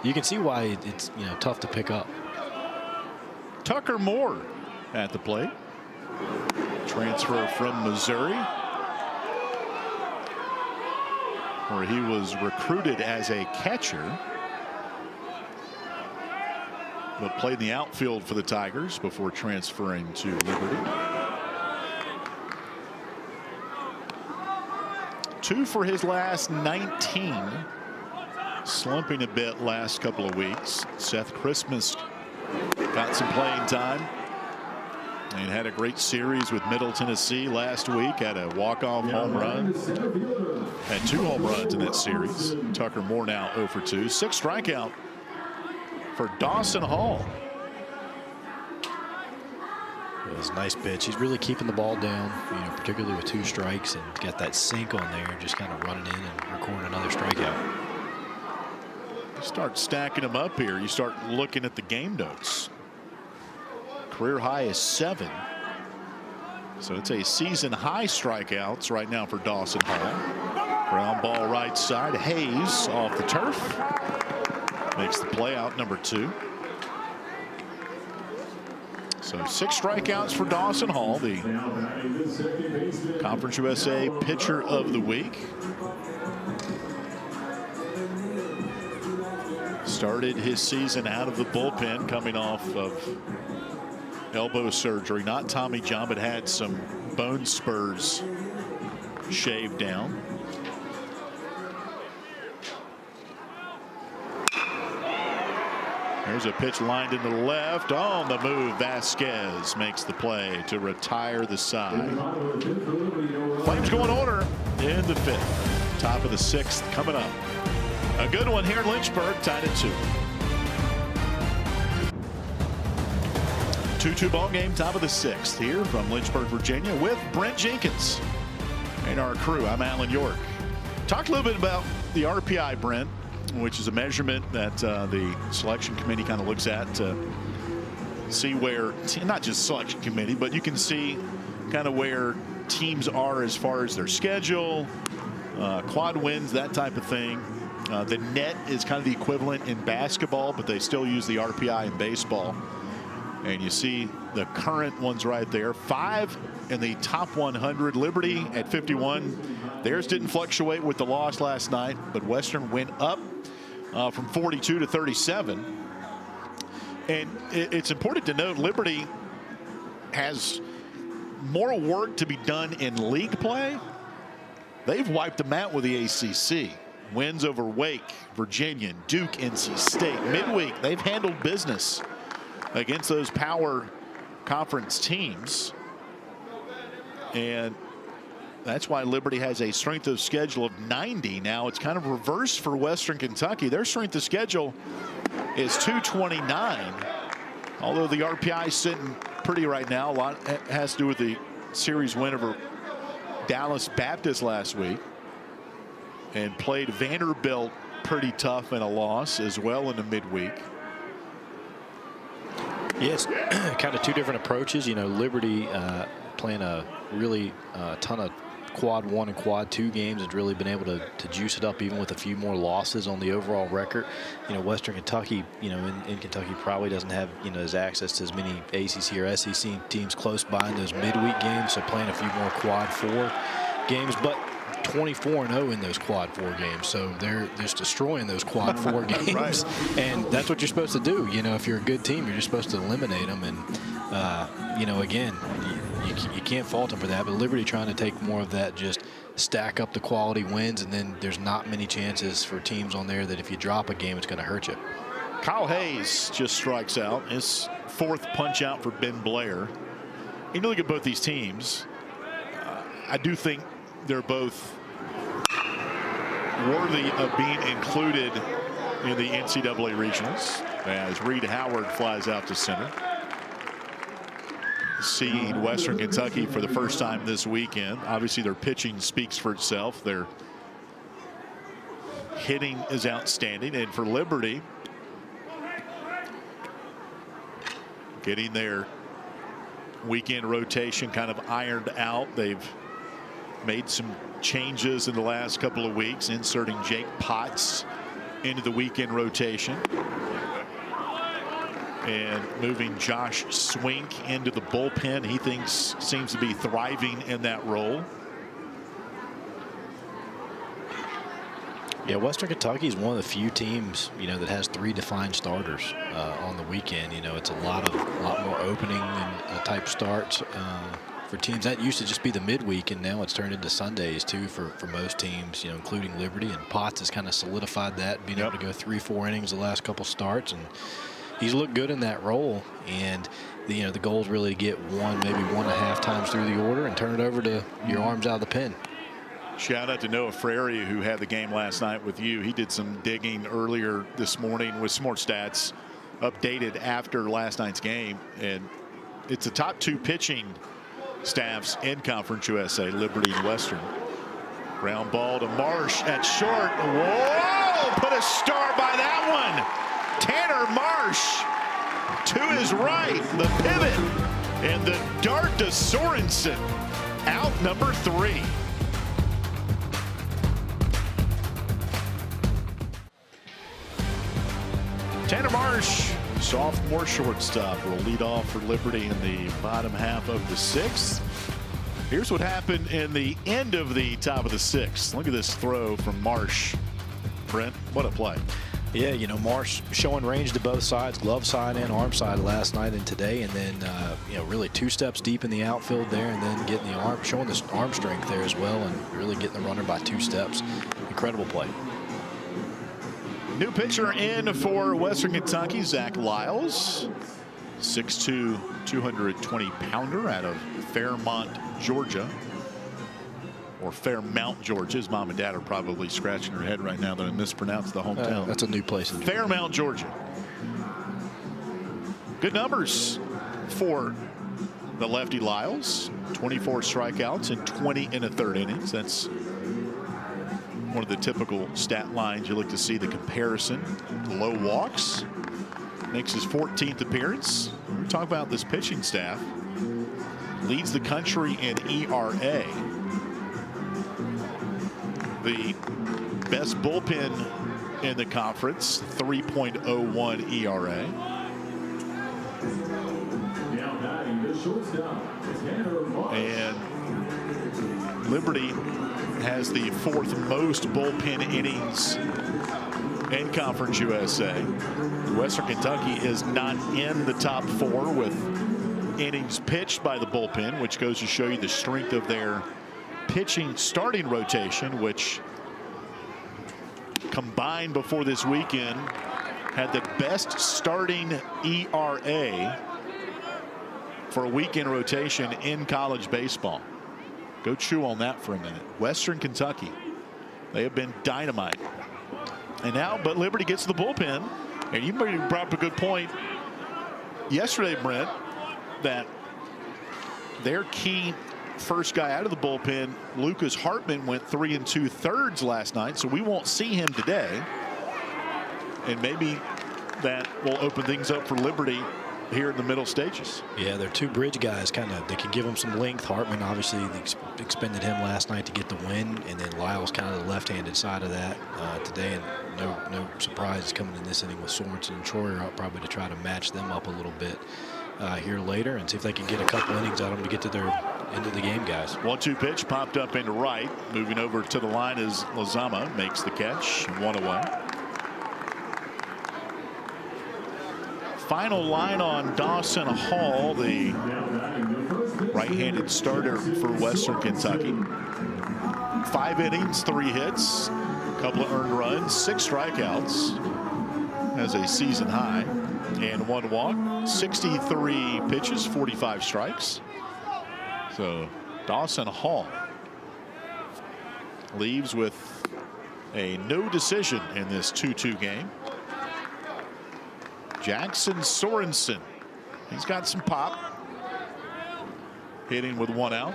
you can see why it's tough to pick up. Tucker Moore at the plate. Transfer from Missouri, where he was recruited as a catcher, but played in the outfield for the Tigers before transferring to Liberty. 2 for his last 19. Slumping a bit last couple of weeks. Seth Christmas got some playing time and had a great series with Middle Tennessee last week. Had a walk-off home run. Had 2 home runs in that series. Tucker Moore now 0 for 2. 6 strikeout for Dawson Hall. It was a nice pitch. He's really keeping the ball down, particularly with 2 strikes, and got that sink on there, just kind of running in and recording another strikeout. You start stacking them up here. You start looking at the game notes. Career high is 7. So it's a season high strikeouts right now for Dawson Hall. Ground ball right side. Hayes off the turf. Makes the play out, number 2. So 6 strikeouts for Dawson Hall, the Conference USA Pitcher of the Week. Started his season out of the bullpen, coming off of elbow surgery. Not Tommy John, but had some bone spurs shaved down. There's a pitch lined into the left. On the move, Vasquez makes the play to retire the side. Flames go in order in the 5th. Top of the 6th coming up. A good one here in Lynchburg, tied at 2. 2-2 ball game, top of the 6th here from Lynchburg, Virginia, with Brent Jenkins and our crew. I'm Alan York. Talk a little bit about the RPI, Brent, which is a measurement that the selection committee kind of looks at to see where, not just selection committee, but you can see kind of where teams are as far as their schedule, quad wins, that type of thing. The net is kind of the equivalent in basketball, but they still use the RPI in baseball. And you see the current ones right there. 5 in the top 100. Liberty at 51. Theirs didn't fluctuate with the loss last night, but Western went up from 42 to 37. And it's important to note Liberty has more work to be done in league play. They've wiped them out with the ACC. Wins over Wake, Virginia, Duke, NC State. Midweek, they've handled business against those power conference teams. And that's why Liberty has a strength of schedule of 90. Now it's kind of reversed for Western Kentucky. Their strength of schedule is 229. Although the RPI is sitting pretty right now. A lot has to do with the series win over Dallas Baptist last week. And played Vanderbilt pretty tough in a loss as well in the midweek. Yes, kind of 2 different approaches. Liberty playing a really ton of quad 1 and quad 2 games and really been able to juice it up even with a few more losses on the overall record. Western Kentucky, in Kentucky probably doesn't have, as access to as many ACC or SEC teams close by in those midweek games. So playing a few more quad 4 games, but 24-0 in those quad 4 games. So they're just destroying those quad 4 games. Right. And that's what you're supposed to do. If you're a good team, you're just supposed to eliminate them. And, again, you can't fault them for that. But Liberty trying to take more of that, just stack up the quality wins, and then there's not many chances for teams on there that if you drop a game, it's going to hurt you. Kyle Hayes just strikes out. His 4th punch out for Ben Blair. You look at both these teams, I do think they're both worthy of being included in the NCAA regionals as Reed Howard flies out to center. Seeing Western Kentucky for the first time this weekend. Obviously their pitching speaks for itself. Their hitting is outstanding, and for Liberty, getting their weekend rotation kind of ironed out. They've made some changes in the last couple of weeks, inserting Jake Potts into the weekend rotation and moving Josh Swink into the bullpen. He seems to be thriving in that role. Yeah, Western Kentucky is one of the few teams, that has 3 defined starters on the weekend. It's a lot more opening and type starts for teams. That used to just be the midweek, and now it's turned into Sundays too for most teams, including Liberty. And Potts has kind of solidified that, being able to go 3-4 innings the last couple starts, and he's looked good in that role. And the goal is really to get maybe 1.5 times through the order and turn it over to your arms out of the pen. Shout out to Noah Frary, who had the game last night with you. He did some digging earlier this morning with some more stats updated after last night's game. And it's the top 2 pitching staffs in Conference USA, Liberty and Western. Ground ball to Marsh at short. Whoa! Put a star by that one. Tanner Marsh to his right. The pivot and the dart to Sorensen. Out number 3. Tanner Marsh, sophomore shortstop, will lead off for Liberty in the bottom half of the 6th. Here's what happened in the end of the top of the 6th. Look at this throw from Marsh. Brent, what a play. Yeah, Marsh showing range to both sides, glove side and arm side last night and today, and then really 2 steps deep in the outfield there, and then getting the arm, showing the arm strength there as well, and really getting the runner by 2 steps. Incredible play. New pitcher in for Western Kentucky, Zach Lyles. 6'2", 220-pounder out of Fairmont, Georgia. Or Fairmount, Georgia. His mom and dad are probably scratching their head right now that I mispronounced the hometown. That's a new place in Georgia. Fairmount, Georgia. Good numbers for the lefty Lyles. 24 strikeouts and 20 in the 3rd innings. That's one of the typical stat lines you look to see, the comparison. Low walks. Makes his 14th appearance. We talk about this pitching staff. Leads the country in ERA. The best bullpen in the conference, 3.01 ERA. Now batting the shortstop, Tanner Marsh. And Liberty has the 4th most bullpen innings in Conference USA. Western Kentucky is not in the top 4 with innings pitched by the bullpen, which goes to show you the strength of their pitching starting rotation, which combined before this weekend had the best starting ERA for a weekend rotation in college baseball. Go chew on that for a minute. Western Kentucky, they have been dynamite. And now, but Liberty gets the bullpen, and you brought up a good point yesterday, Brent, that their key first guy out of the bullpen, Lucas Hartman, went 3 2/3 last night, so we won't see him today. And maybe that will open things up for Liberty here in the middle stages. Yeah, they're 2 bridge guys, they can give them some length. Hartman obviously expended him last night to get the win, and then Lyles kind of the left-handed side of that today. And no surprise coming in this inning with Sorensen and Troyer out, probably to try to match them up a little bit here later and see if they can get a couple innings out of them to get to their end of the game guys. 1-2 pitch popped up into right. Moving over to the line is Lazama, makes the catch, 1 away. Final line on Dawson Hall, the right-handed starter for Western Kentucky. 5 innings, 3 hits, a couple of earned runs, 6 strikeouts as a season high, and 1 walk. 63 pitches, 45 strikes. So Dawson Hall leaves with a no decision in this 2-2 game. Jackson Sorensen, he's got some pop, hitting with 1 out.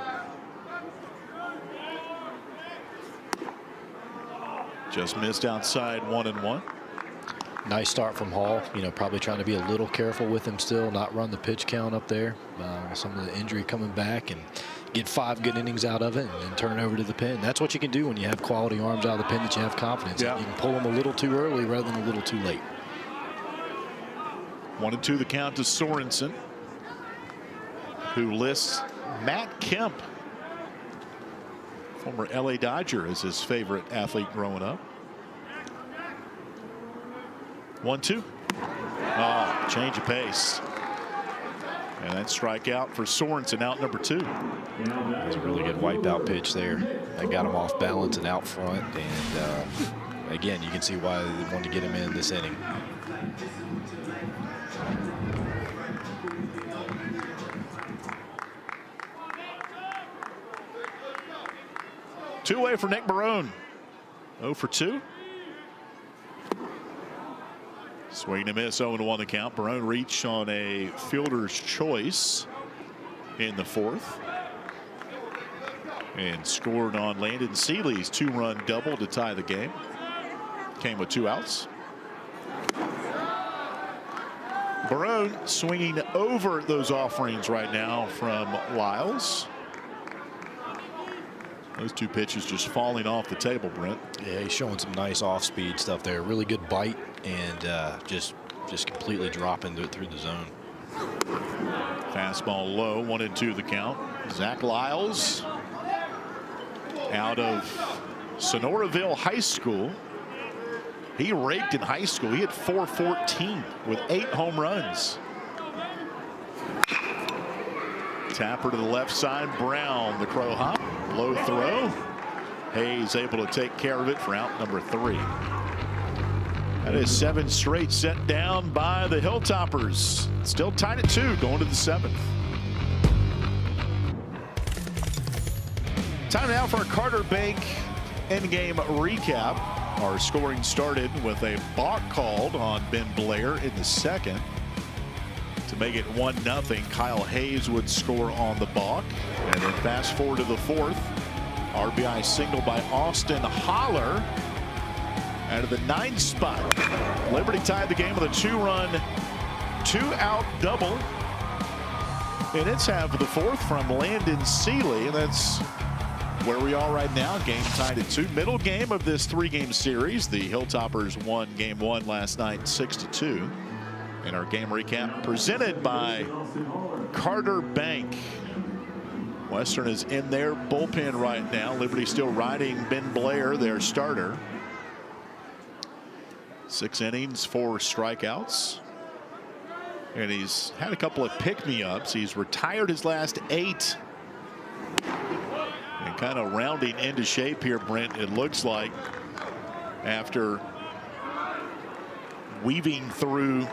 Just missed outside, 1-1. Nice start from Hall. Probably trying to be a little careful with him still, not run the pitch count up there. Some of the injury coming back, and get 5 good innings out of it and then turn it over to the pen. That's what you can do when you have quality arms out of the pen that you have confidence in. You can pull them a little too early rather than a little too late. 1-2 the count to Sorensen, who lists Matt Kemp, former LA Dodger, as his favorite athlete growing up. 1-2. Oh, change of pace. And that strikeout for Sorensen, out number 2. It was a really good wipeout pitch there. That got him off balance and out front. And again, you can see why they wanted to get him in this inning. Two away for Nick Barone. 0 for 2. Swing and miss, 0-1 the count. Barone reached on a fielder's choice in the 4th. And scored on Landon Seeley's 2-run double to tie the game. Came with 2 outs. Barone swinging over those offerings right now from Lyles. Those 2 pitches just falling off the table, Brent. Yeah, he's showing some nice off-speed stuff there. Really good bite and just completely dropping through the zone. Fastball low, 1-2 the count. Zach Lyles out of Sonoraville High School. He raked in high school. He had .414 with 8 home runs. Tapper to the left side. Brown, the crow hop. Low throw. Hayes able to take care of it for out number 3. That is 7 straight set down by the Hilltoppers. Still tied at 2 going to the 7th. Time now for our Carter Bank endgame recap. Our scoring started with a balk called on Ben Blair in the 2nd. To make it 1-0, Kyle Hayes would score on the balk. And then fast forward to the 4th. RBI single by Austin Holler out of the 9th spot. Liberty tied the game with a 2-run, 2-out double in its half of the 4th from Landon Seeley. And that's where we are right now. Game tied at 2. Middle game of this 3-game series. The Hilltoppers won game 1 last night 6-2. And our game recap presented by Carter Bank. Western is in their bullpen right now. Liberty still riding Ben Blair, their starter. 6 innings, 4 strikeouts. And he's had a couple of pick-me-ups. He's retired his last 8. And kind of rounding into shape here, Brent, it looks like, after weaving through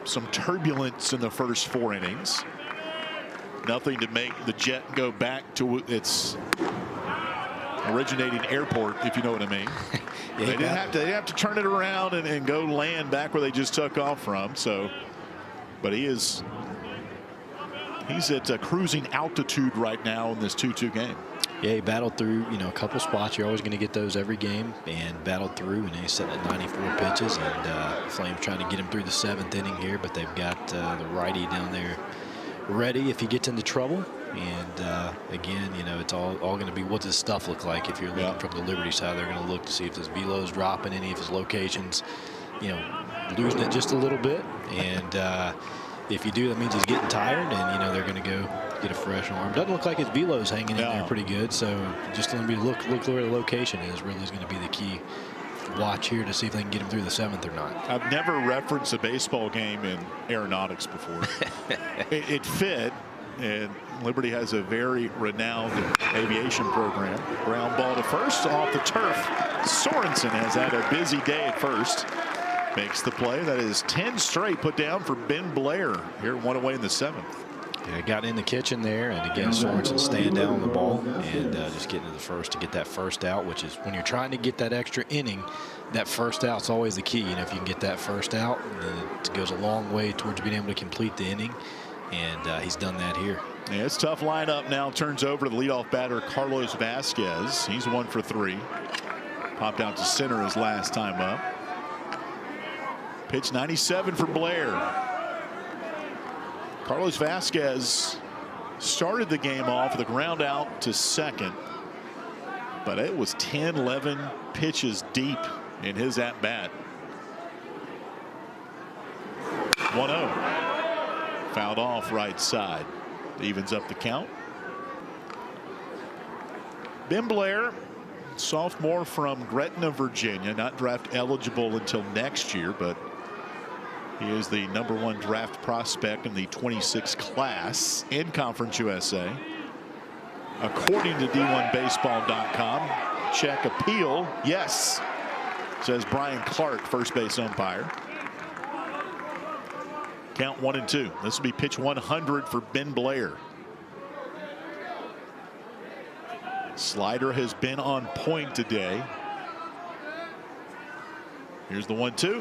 some turbulence in the first 4 innings. Nothing to make the jet go back to its originating airport, if you know what I mean. Yeah, they didn't have to turn it around and go land back where they just took off from. So, but he's at cruising altitude right now in this 2-2 game. Yeah, he battled through, a couple spots. You're always going to get those every game, and battled through, and he's sitting at 94 pitches. And Flames trying to get him through the 7th inning here, but they've got the righty down there ready if he gets into trouble. And again, it's all going to be, what's his stuff look like? If you're looking from the Liberty side, they're going to look to see if his velo's dropping, any of his locations, losing it just a little bit. And if you do, that means he's getting tired, and they're going to go get a fresh arm. Doesn't look like his velo's hanging in there pretty good. So just going to be look where the location is. Really is going to be the key watch here to see if they can get him through the 7th or not. I've never referenced a baseball game in aeronautics before. it fit, and Liberty has a very renowned aviation program. Ground ball to first off the turf. Sorensen has had a busy day at first. Makes the play. That is 10 straight put down for Ben Blair here, 1 away in the 7th. Yeah, got in the kitchen there, and again, Sorensen staying down on the ball and just getting to the first to get that first out, which is when you're trying to get that extra inning, that first out's always the key. If you can get that first out, it goes a long way towards being able to complete the inning, and he's done that here. Yeah, it's tough lineup now. Turns over to the leadoff batter, Carlos Vasquez. He's 1 for 3. Popped out to center his last time up. Pitch 97 for Blair. Carlos Vasquez started the game off with a ground out to second, but it was 10-11 pitches deep in his at-bat. 1-0. Fouled off right side. Evens up the count. Ben Blair, sophomore from Gretna, Virginia, not draft eligible until next year, but he is the #1 draft prospect in the 26 class in Conference USA. According to D1Baseball.com, check appeal. Yes, says Brian Clark, first base umpire. Count 1-2. This will be pitch 100 for Ben Blair. Slider has been on point today. Here's the 1-2.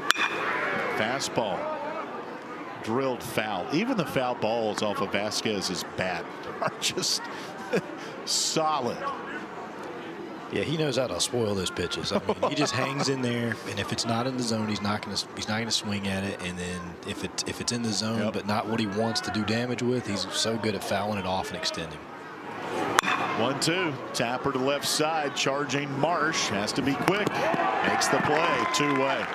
Fastball. Drilled foul. Even the foul balls off of Vasquez's bat are just solid. Yeah, he knows how to spoil those pitches. I mean, he just hangs in there, and if it's not in the zone, he's not gonna swing at it. And then if it's in the zone, but not what he wants to do damage with, he's so good at fouling it off and extending. 1-2. Tapper to left side, charging Marsh. Has to be quick. Makes the play. 2-way.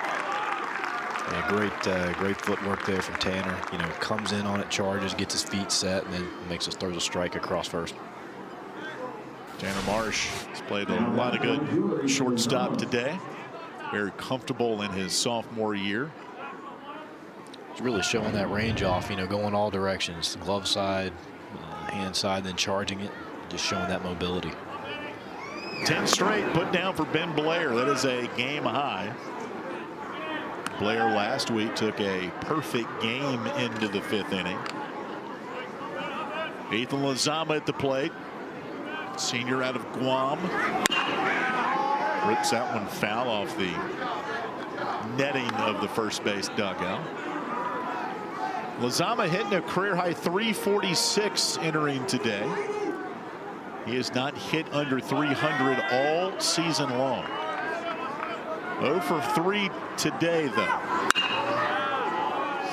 Yeah, great footwork there from Tanner. You know, comes in on it, charges, gets his feet set, and then throws a strike across first. Tanner Marsh has played a lot of good shortstop today. Very comfortable in his sophomore year. He's really showing that range off, you know, going all directions. Glove side, hand side, then charging it. Just showing that mobility. 10 straight put down for Ben Blair. That is a game high. Blair last week took a perfect game into the 5th inning. Ethan Lozama at the plate. Senior out of Guam. Rips that one foul off the netting of the first base dugout. Lozama hitting a career high 346 entering today. He has not hit under 300 all season long. 0 for 3 today, though.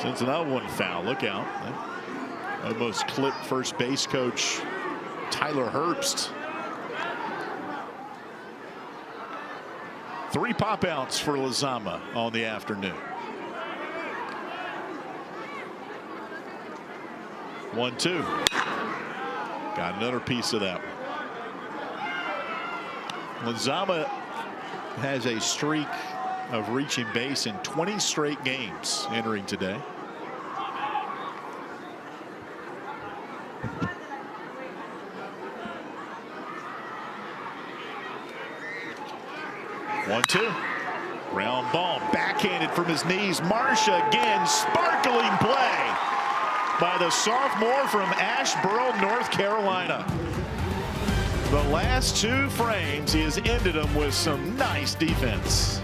Sends another one foul. Look out. That almost clipped first base coach Tyler Herbst. 3 pop outs for Lozama on the afternoon. 1-2. Got another piece of that one. Lozama has a streak of reaching base in 20 straight games entering today. One, 2. Round ball backhanded from his knees. Marsh again. Sparkling play by the sophomore from Asheboro, North Carolina. The last 2 frames, he has ended them with some nice defense.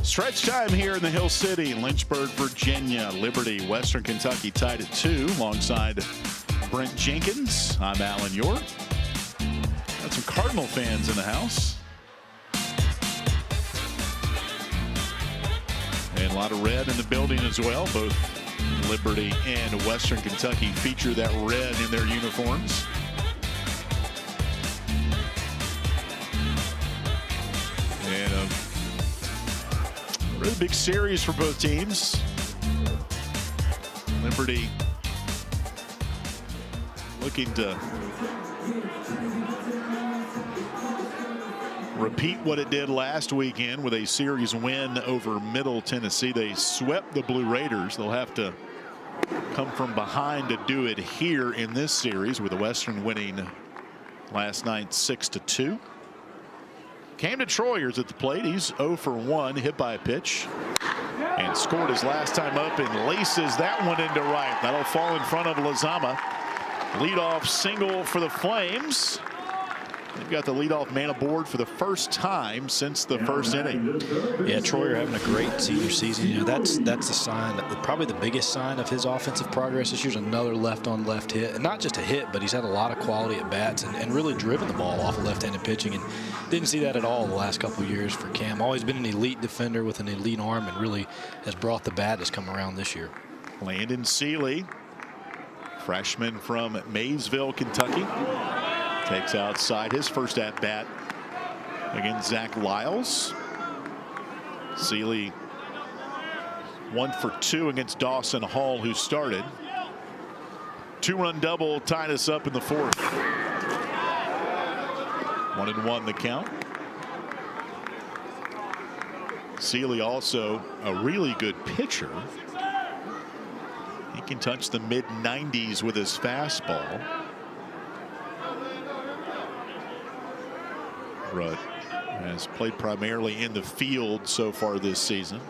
Stretch time here in the Hill City, Lynchburg, Virginia. Liberty, Western Kentucky tied at 2 alongside Brent Jenkins. I'm Alan York. Got some Cardinal fans in the house. And a lot of red in the building as well. Both Liberty and Western Kentucky feature that red in their uniforms. And a really big series for both teams. Liberty looking to repeat what it did last weekend with a series win over Middle Tennessee. They swept the Blue Raiders. They'll have to come from behind to do it here in this series, with the Western winning last night 6-2. Cam Detroyers at the plate. He's 0 for 1, hit by a pitch, and scored his last time up and laces that one into right. That'll fall in front of Lozama. Leadoff single for the Flames. They've got the leadoff man aboard for the first time since the first inning. Yeah, Troyer having a great senior season. You know, that's the sign, probably the biggest sign of his offensive progress this year's another left-on-left hit. And not just a hit, but he's had a lot of quality at bats and really driven the ball off of left-handed pitching. And didn't see that at all the last couple of years for Cam. Always been an elite defender with an elite arm, and really has brought the bat that's come around this year. Landon Seeley freshman from Maysville, Kentucky. Takes outside his first at bat against Zach Lyles. Seeley 1 for 2 against Dawson Hall, who started. 2-run double tied us up in the 4th. 1-1 the count. Seeley also a really good pitcher. He can touch the mid-90s with his fastball. But has played primarily in the field so far this season.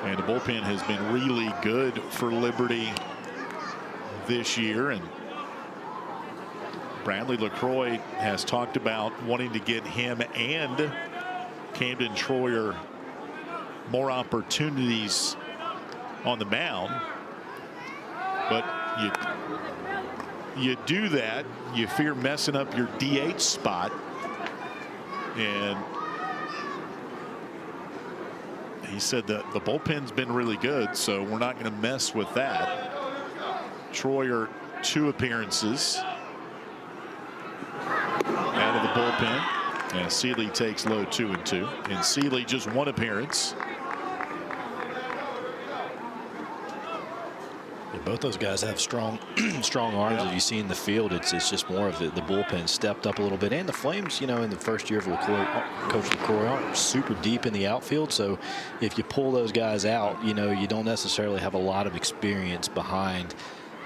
And the bullpen has been really good for Liberty this year. And Bradley LaCroix has talked about wanting to get him and Camden Troyer more opportunities on the mound. But you do that, you fear messing up your DH spot. And he said that the bullpen's been really good, so we're not going to mess with that. Troyer 2 appearances out of the bullpen, and Seeley takes low 2-2, and Seeley just 1 appearance. Both those guys have strong arms. As you see in the field, it's just more of the bullpen stepped up a little bit. And the Flames, you know, in the first year of Coach LaCroix, aren't super deep in the outfield. So if you pull those guys out, you know, you don't necessarily have a lot of experience behind,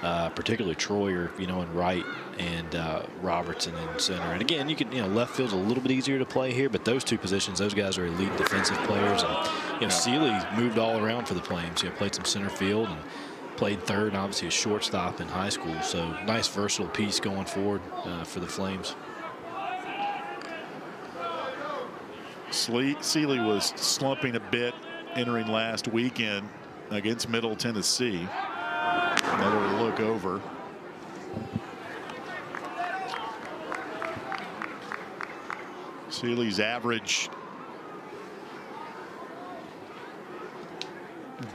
particularly Troyer, you know, in right, and Robertson in center. And again, you know, left field's a little bit easier to play here, but those 2 positions, those guys are elite defensive players. And you know, Seeley moved all around for the Flames. You know, played some center field and played third, and obviously a shortstop in high school. So nice versatile piece going forward for the Flames. Seeley was slumping a bit entering last weekend against Middle Tennessee. Another look over. Seeley's average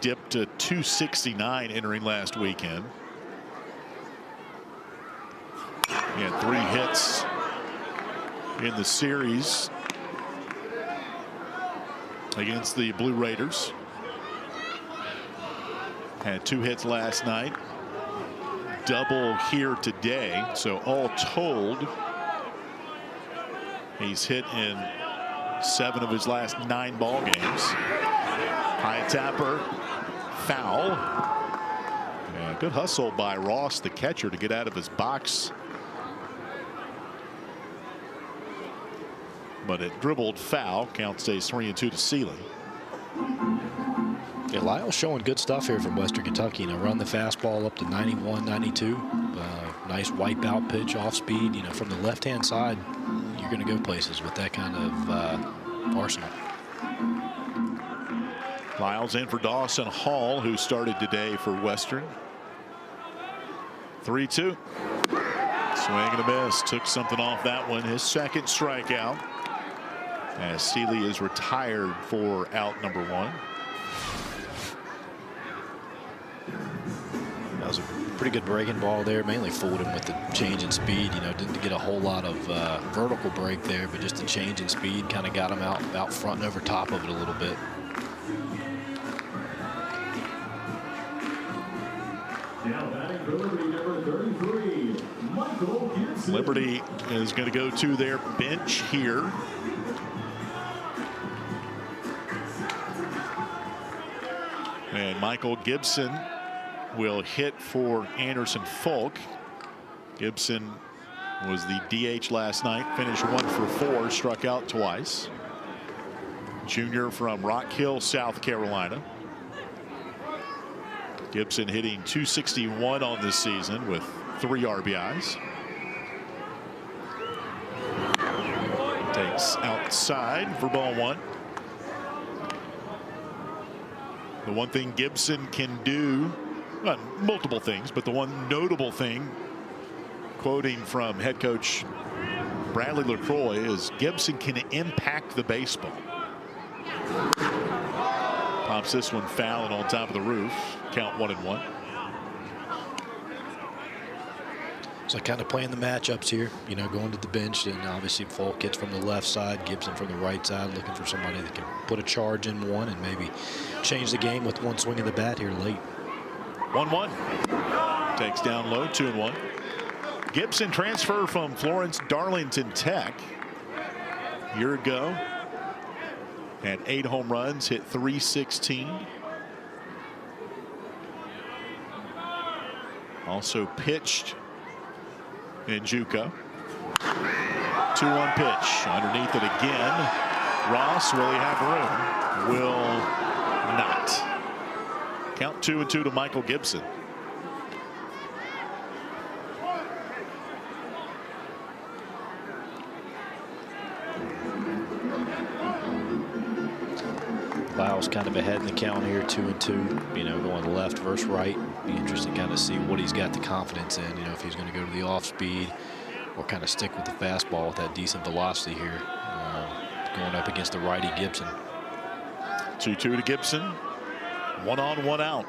dipped to 269 entering last weekend. He had 3 hits in the series against the Blue Raiders. Had 2 hits last night. Double here today. So all told, he's hit in 7 of his last 9 ball games. High tapper, foul. Yeah, good hustle by Ross, the catcher, to get out of his box. But it dribbled foul. Count stays 3-2 to Seeley. Yeah, Lyle's showing good stuff here from Western Kentucky. You know, run the fastball up to 91, 92. Nice wipeout pitch off speed. You know, from the left-hand side, you're going to go places with that kind of arsenal. Lyles in for Dawson Hall, who started today for Western. 3-2. Swing and a miss. Took something off that one. His second strikeout, as Seeley is retired for out number 1. That was a pretty good breaking ball there. Mainly fooled him with the change in speed. You know, didn't get a whole lot of vertical break there, but just the change in speed kind of got him out front and over top of it a little bit. Now batting for Liberty, number 33, Michael Gibson. Liberty is going to go to their bench here. And Michael Gibson will hit for Anderson Folk. Gibson was the DH last night, finished 1 for 4, struck out twice. Junior from Rock Hill, South Carolina. Gibson hitting .261 on this season with 3 RBIs. Takes outside for ball 1. The one thing Gibson can do, well, multiple things, but the one notable thing, quoting from head coach Bradley LaCroix, is Gibson can impact the baseball. Pops this one foul and on top of the roof. Count 1-1. So kind of playing the matchups here, you know, going to the bench, and obviously Folk gets from the left side, Gibson from the right side, looking for somebody that can put a charge in one and maybe change the game with one swing of the bat here late. 1-1. Takes down low, 2-1. Gibson transfer from Florence Darlington Tech. A year ago, had 8 home runs, hit .316. Also pitched in JUCO. 2-1 pitch. Underneath it again. Ross, will he have room? Will not. Count 2-2 to Michael Gibson. Lyles kind of ahead in the count here, 2-2. You know, going left versus right. Be interesting to kind of see what he's got the confidence in. You know, if he's going to go to the off speed or kind of stick with the fastball with that decent velocity here. Going up against the righty Gibson. 2-2 to Gibson. 1 on, 1 out.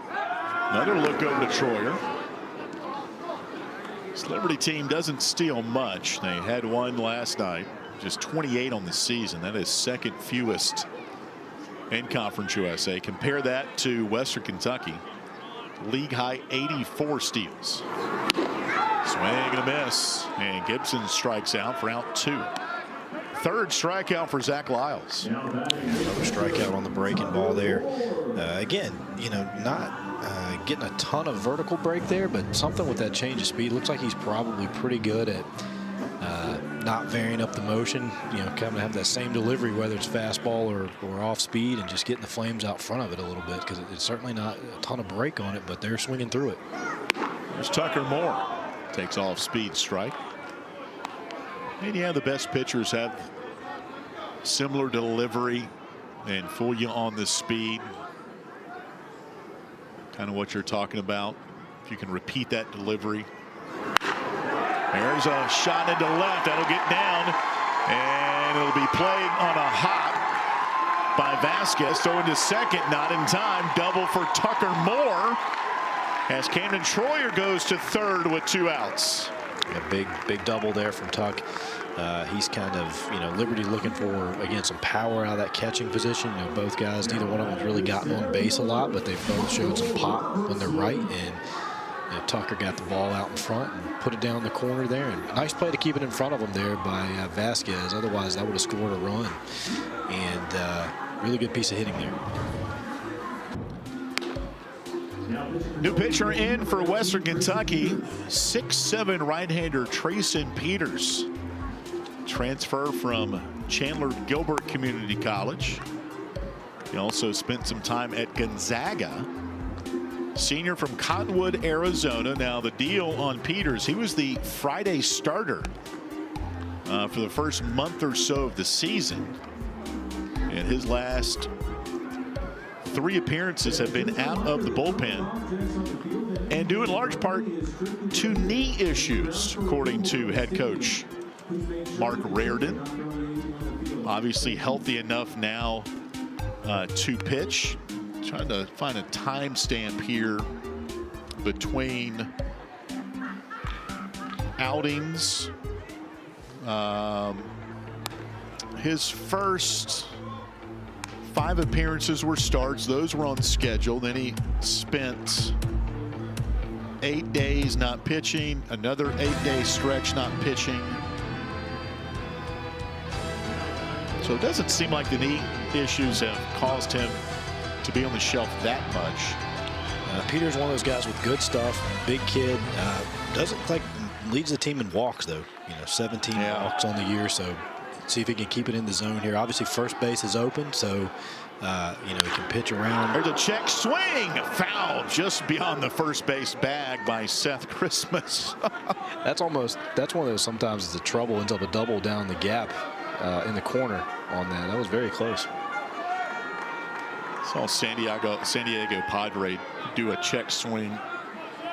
Another look over to Troyer. This Liberty team doesn't steal much. They had one last night. Just 28 on the season. That is second fewest in Conference USA. Compare that to Western Kentucky. League high 84 steals. Swing and a miss. And Gibson strikes out for out 2. Third strikeout for Zach Lyles. Another strikeout on the breaking ball there. Again, you know, not getting a ton of vertical break there, but something with that change of speed. Looks like he's probably pretty good at not varying up the motion, you know, kind of have that same delivery, whether it's fastball or off speed, and just getting the Flames out front of it a little bit, because it's certainly not a ton of break on it, but they're swinging through it. There's Tucker Moore. Takes off speed strike. And yeah, the best pitchers have similar delivery and fool you on the speed. Kind of what you're talking about. If you can repeat that delivery. There's a shot into left. That'll get down. And it'll be played on a hop by Vasquez. Throwing to second, not in time. Double for Tucker Moore. As Camden Troyer goes to third with 2 outs. A big double there from Tuck. He's kind of, you know, Liberty looking for, again, some power out of that catching position. You know, both guys, neither one of them has really gotten on base a lot, but they've both showed some pop when they're right. And you know, Tucker got the ball out in front and put it down the corner there. And nice play to keep it in front of him there by Vasquez. Otherwise, that would have scored a run. And really good piece of hitting there. New pitcher in for Western Kentucky, 6'7" right-hander Trayson Peters. Transfer from Chandler Gilbert Community College. He also spent some time at Gonzaga. Senior from Cottonwood, Arizona. Now the deal on Peters, he was the Friday starter for the first month or so of the season. And his last 3 appearances have been out of the bullpen, and due in large part to knee issues, according to head coach Mark Reardon. Obviously healthy enough now to pitch. Trying to find a timestamp here between outings. His first 5 appearances were starts. Those were on schedule. Then he spent 8 days not pitching, another 8-day stretch not pitching. So it doesn't seem like the knee issues have caused him to be on the shelf that much. Peter's one of those guys with good stuff, big kid. Doesn't like leads the team in walks though. You know, 17 walks on the year. So see if he can keep it in the zone here. Obviously, first base is open, so you know, he can pitch around. There's a check swing, foul just beyond the first base bag by Seth Christmas. That's one of those. Sometimes it's a trouble, ends up a double down the gap in the corner on that. That was very close. Saw San Diego Padre do a check swing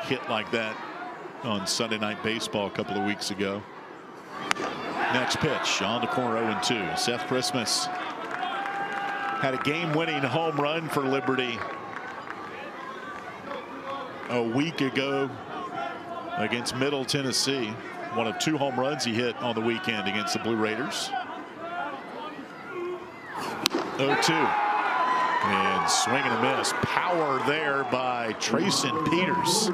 hit like that on Sunday Night Baseball a couple of weeks ago. Next pitch on the corner, 0-2. Seth Christmas had a game-winning home run for Liberty a week ago against Middle Tennessee. One of 2 home runs he hit on the weekend against the Blue Raiders. 0-2. And swing and a miss. Power there by Trayson Peters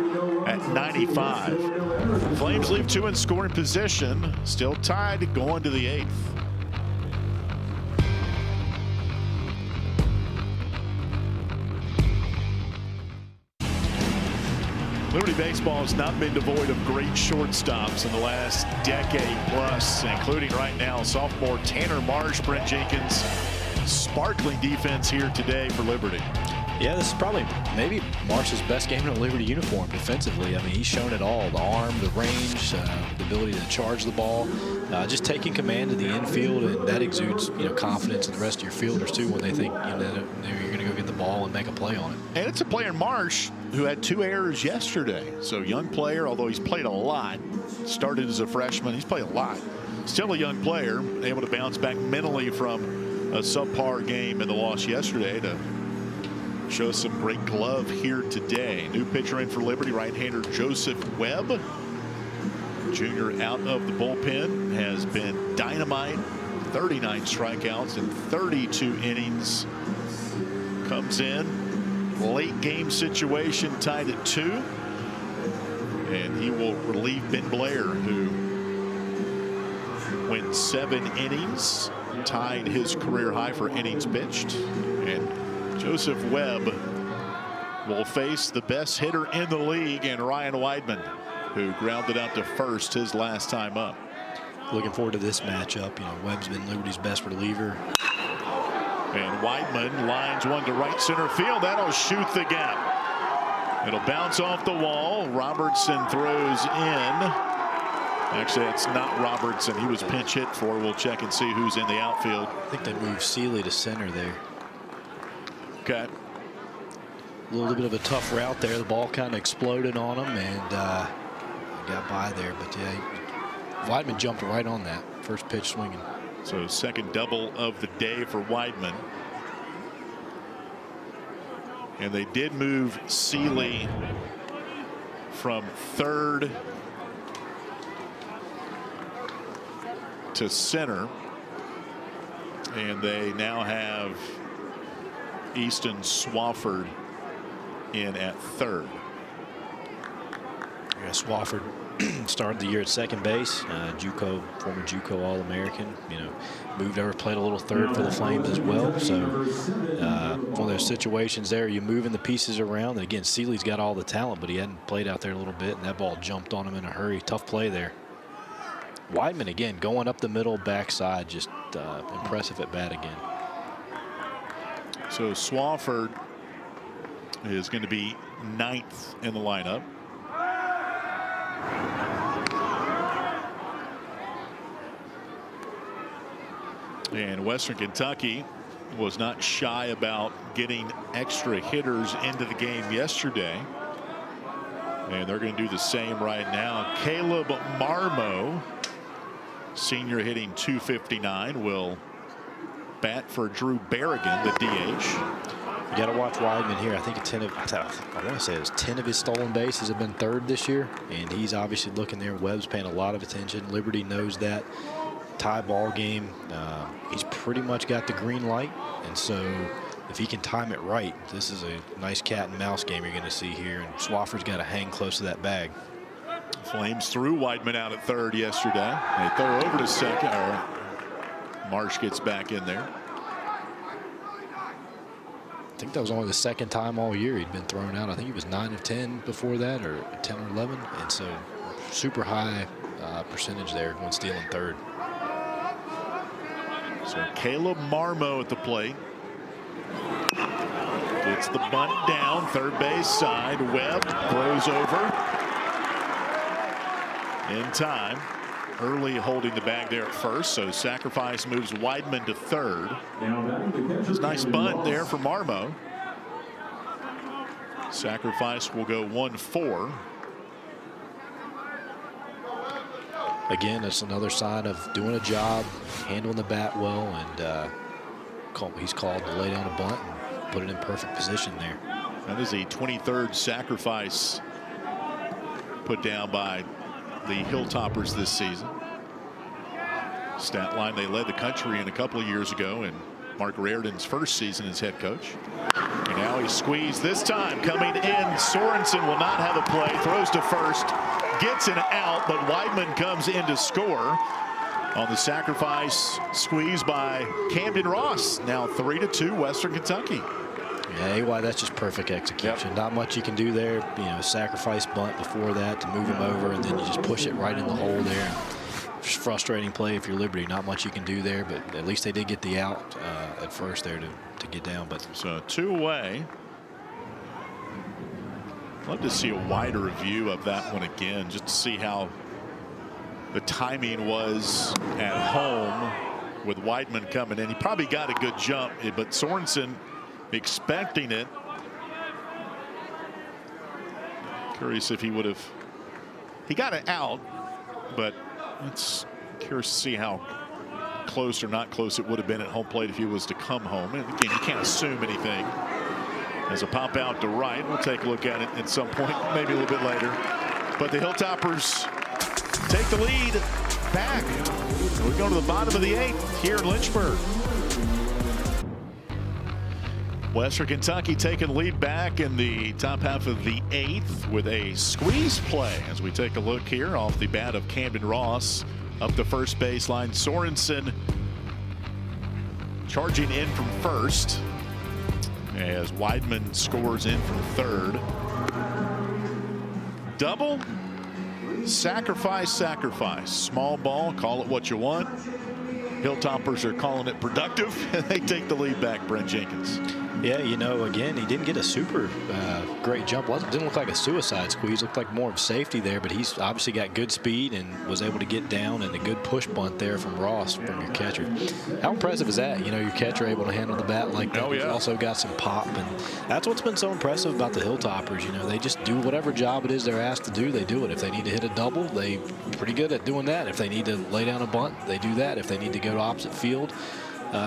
at 95. Flames leave 2 in scoring position. Still tied going to the 8th. Liberty baseball has not been devoid of great shortstops in the last decade plus, including right now sophomore Tanner Marsh, Brent Jenkins. Sparkling defense here today for Liberty. Yeah, this is probably maybe Marsh's best game in a Liberty uniform defensively. I mean, he's shown it all: the arm, the range, the ability to charge the ball, just taking command of the infield, and that exudes, confidence in the rest of your fielders too when they think you're going to go get the ball and make a play on it. And it's a player in Marsh who had 2 errors yesterday. So young player, although he's played a lot, started as a freshman, he's played a lot. Still a young player, able to bounce back mentally from a subpar game in the loss yesterday to show some great glove here today. New pitcher in for Liberty, right-hander Joseph Webb. Junior out of the bullpen, has been dynamite. 39 strikeouts in 32 innings. Comes in, late game situation, tied at 2. And he will relieve Ben Blair, who went 7 innings, tied his career high for innings pitched. And Joseph Webb will face the best hitter in the league and Ryan Weidman, who grounded out to first his last time up. Looking forward to this matchup. Webb's been Liberty's best reliever. And Weidman lines one to right center field. That'll shoot the gap. It'll bounce off the wall. Robertson throws in. Actually, it's not Robertson. He was pinch hit for. We'll check and see who's in the outfield. I think they moved Seeley to center there. Okay. A little bit of a tough route there. The ball kind of exploded on him and got by there. But yeah, Weidman jumped right on that first pitch swinging. So second double of the day for Weidman. And they did move Seeley from third to center. And they now have Easton Swafford in at third. Yeah, Swafford started the year at second base. Former JUCO All-American. Moved over, played a little third for the Flames as well. So one of those situations there, you moving the pieces around. And again, Seeley's got all the talent, but he hadn't played out there a little bit, and that ball jumped on him in a hurry. Tough play there. Weidman again going up the middle, backside, just impressive at bat again. So Swafford is going to be 9th in the lineup. And Western Kentucky was not shy about getting extra hitters into the game yesterday. And they're going to do the same right now. Caleb Marmo, senior, hitting .259, will bat for Drew Berrigan, the DH. You got to watch Weidman here. I think I want to say it was 10 of his stolen bases have been third this year, and he's obviously looking there. Webb's paying a lot of attention. Liberty knows that. Tie ball game. He's pretty much got the green light, and so if he can time it right, this is a nice cat and mouse game you're going to see here. And Swafford's got to hang close to that bag. Flames threw Weidman out at third yesterday. They throw over to second. Marsh gets back in there. I think that was only the second time all year he'd been thrown out. I think he was 9 of 10 before that, or 10 or 11, and so super high percentage there when stealing third. So Caleb Marmo at the plate. Gets the bunt down, third base side. Webb throws over. In time. Early holding the bag there at first, so sacrifice moves Weidman to third. It's a nice bunt there for Marmo. Sacrifice will go 1-4. Again, it's another sign of doing a job, handling the bat well, and he's called to lay down a bunt and put it in perfect position there. That is a 23rd sacrifice put down by the Hilltoppers this season. Stat line they led the country in a couple of years ago in Mark Reardon's first season as head coach. And now he squeezed this time coming in. Sorensen will not have a play, throws to first, gets an out, but Weidman comes in to score on the sacrifice squeeze by Camden Ross. Now 3-2 Western Kentucky. Yeah, AY, that's just perfect execution. Yep. Not much you can do there. You know, sacrifice bunt before that to move him over, and then you just push it right in the hole there. Just frustrating play if you're Liberty. Not much you can do there, but at least they did get the out at first there to get down. But so 2 away. Love to see a wider view of that one again, just to see how the timing was at home with Weidman coming in. He probably got a good jump, but Sorensen expecting it. Curious if he would have. He got it out, but it's curious to see how close or not close it would have been at home plate if he was to come home. And again, you can't assume anything. As a pop out to right, we'll take a look at it at some point, maybe a little bit later. But the Hilltoppers take the lead back. We go to the bottom of the 8th here in Lynchburg. Western Kentucky taking the lead back in the top half of the 8th with a squeeze play as we take a look here off the bat of Camden Ross up the first baseline. Sorensen charging in from first as Weidman scores in from third. Double, sacrifice, sacrifice. Small ball, call it what you want. Hilltoppers are calling it productive, and they take the lead back, Brent Jenkins. yeah, you know, again, he didn't get a super great jump. Didn't look like a suicide squeeze. Looked like more of safety there, but he's obviously got good speed and was able to get down, and a good push bunt there from Ross, from your catcher. How impressive is that? You know, your catcher able to handle the bat like that. Oh, yeah. He's also got some pop, and that's what's been so impressive about the Hilltoppers. You know, they just do whatever job it is they're asked to do. They do it. If they need to hit a double, they pretty good at doing that. If they need to lay down a bunt, they do that. If they need to go to opposite field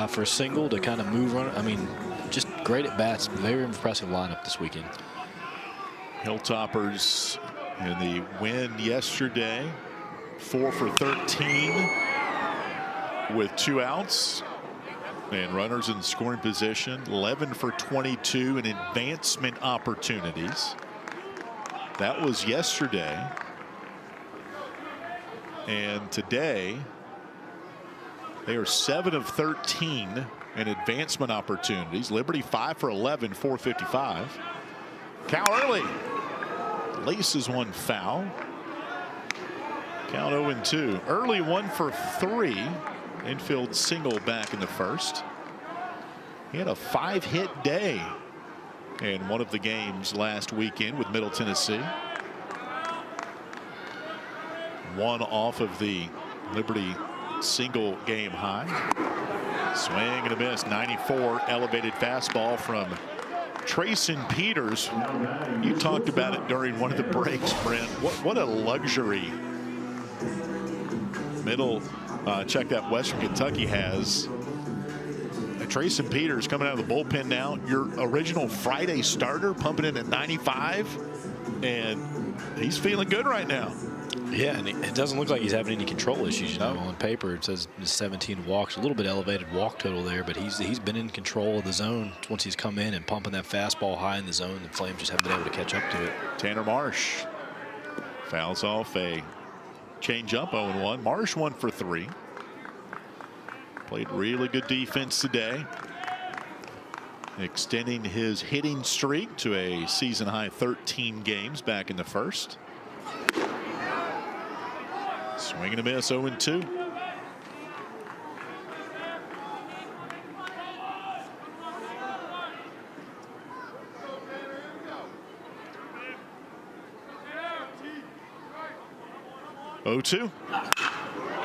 for a single to kind of move run, I mean, just great at bats. Very impressive lineup this weekend. Hilltoppers in the win yesterday, 4 for 13 with 2 outs and runners in scoring position. 11 for 22 in advancement opportunities. That was yesterday. And today they are 7 of 13 in advancement opportunities. Liberty 5 for 11, 455. Cal Early laces one foul. Count 0-2. Early 1 for 3. Infield single back in the first. He had a 5-hit day in one of the games last weekend with Middle Tennessee. 1 off of the Liberty single game high. Swing and a miss. 94 elevated fastball from Trayson Peters. You talked about it during one of the breaks, Brent. What a luxury middle check that Western Kentucky has. Trayson Peters coming out of the bullpen now. Your original Friday starter pumping in at 95, and he's feeling good right now. Yeah, and it doesn't look like he's having any control issues. You know, on paper it says 17 walks, a little bit elevated walk total there, but he's been in control of the zone once he's come in and pumping that fastball high in the zone. The Flames just haven't been able to catch up to it. Tanner Marsh fouls off a change-up. 0-1. Marsh 1 for 3. Played really good defense today, extending his hitting streak to a season-high 13 games back in the first. Swing and a miss, 0-2.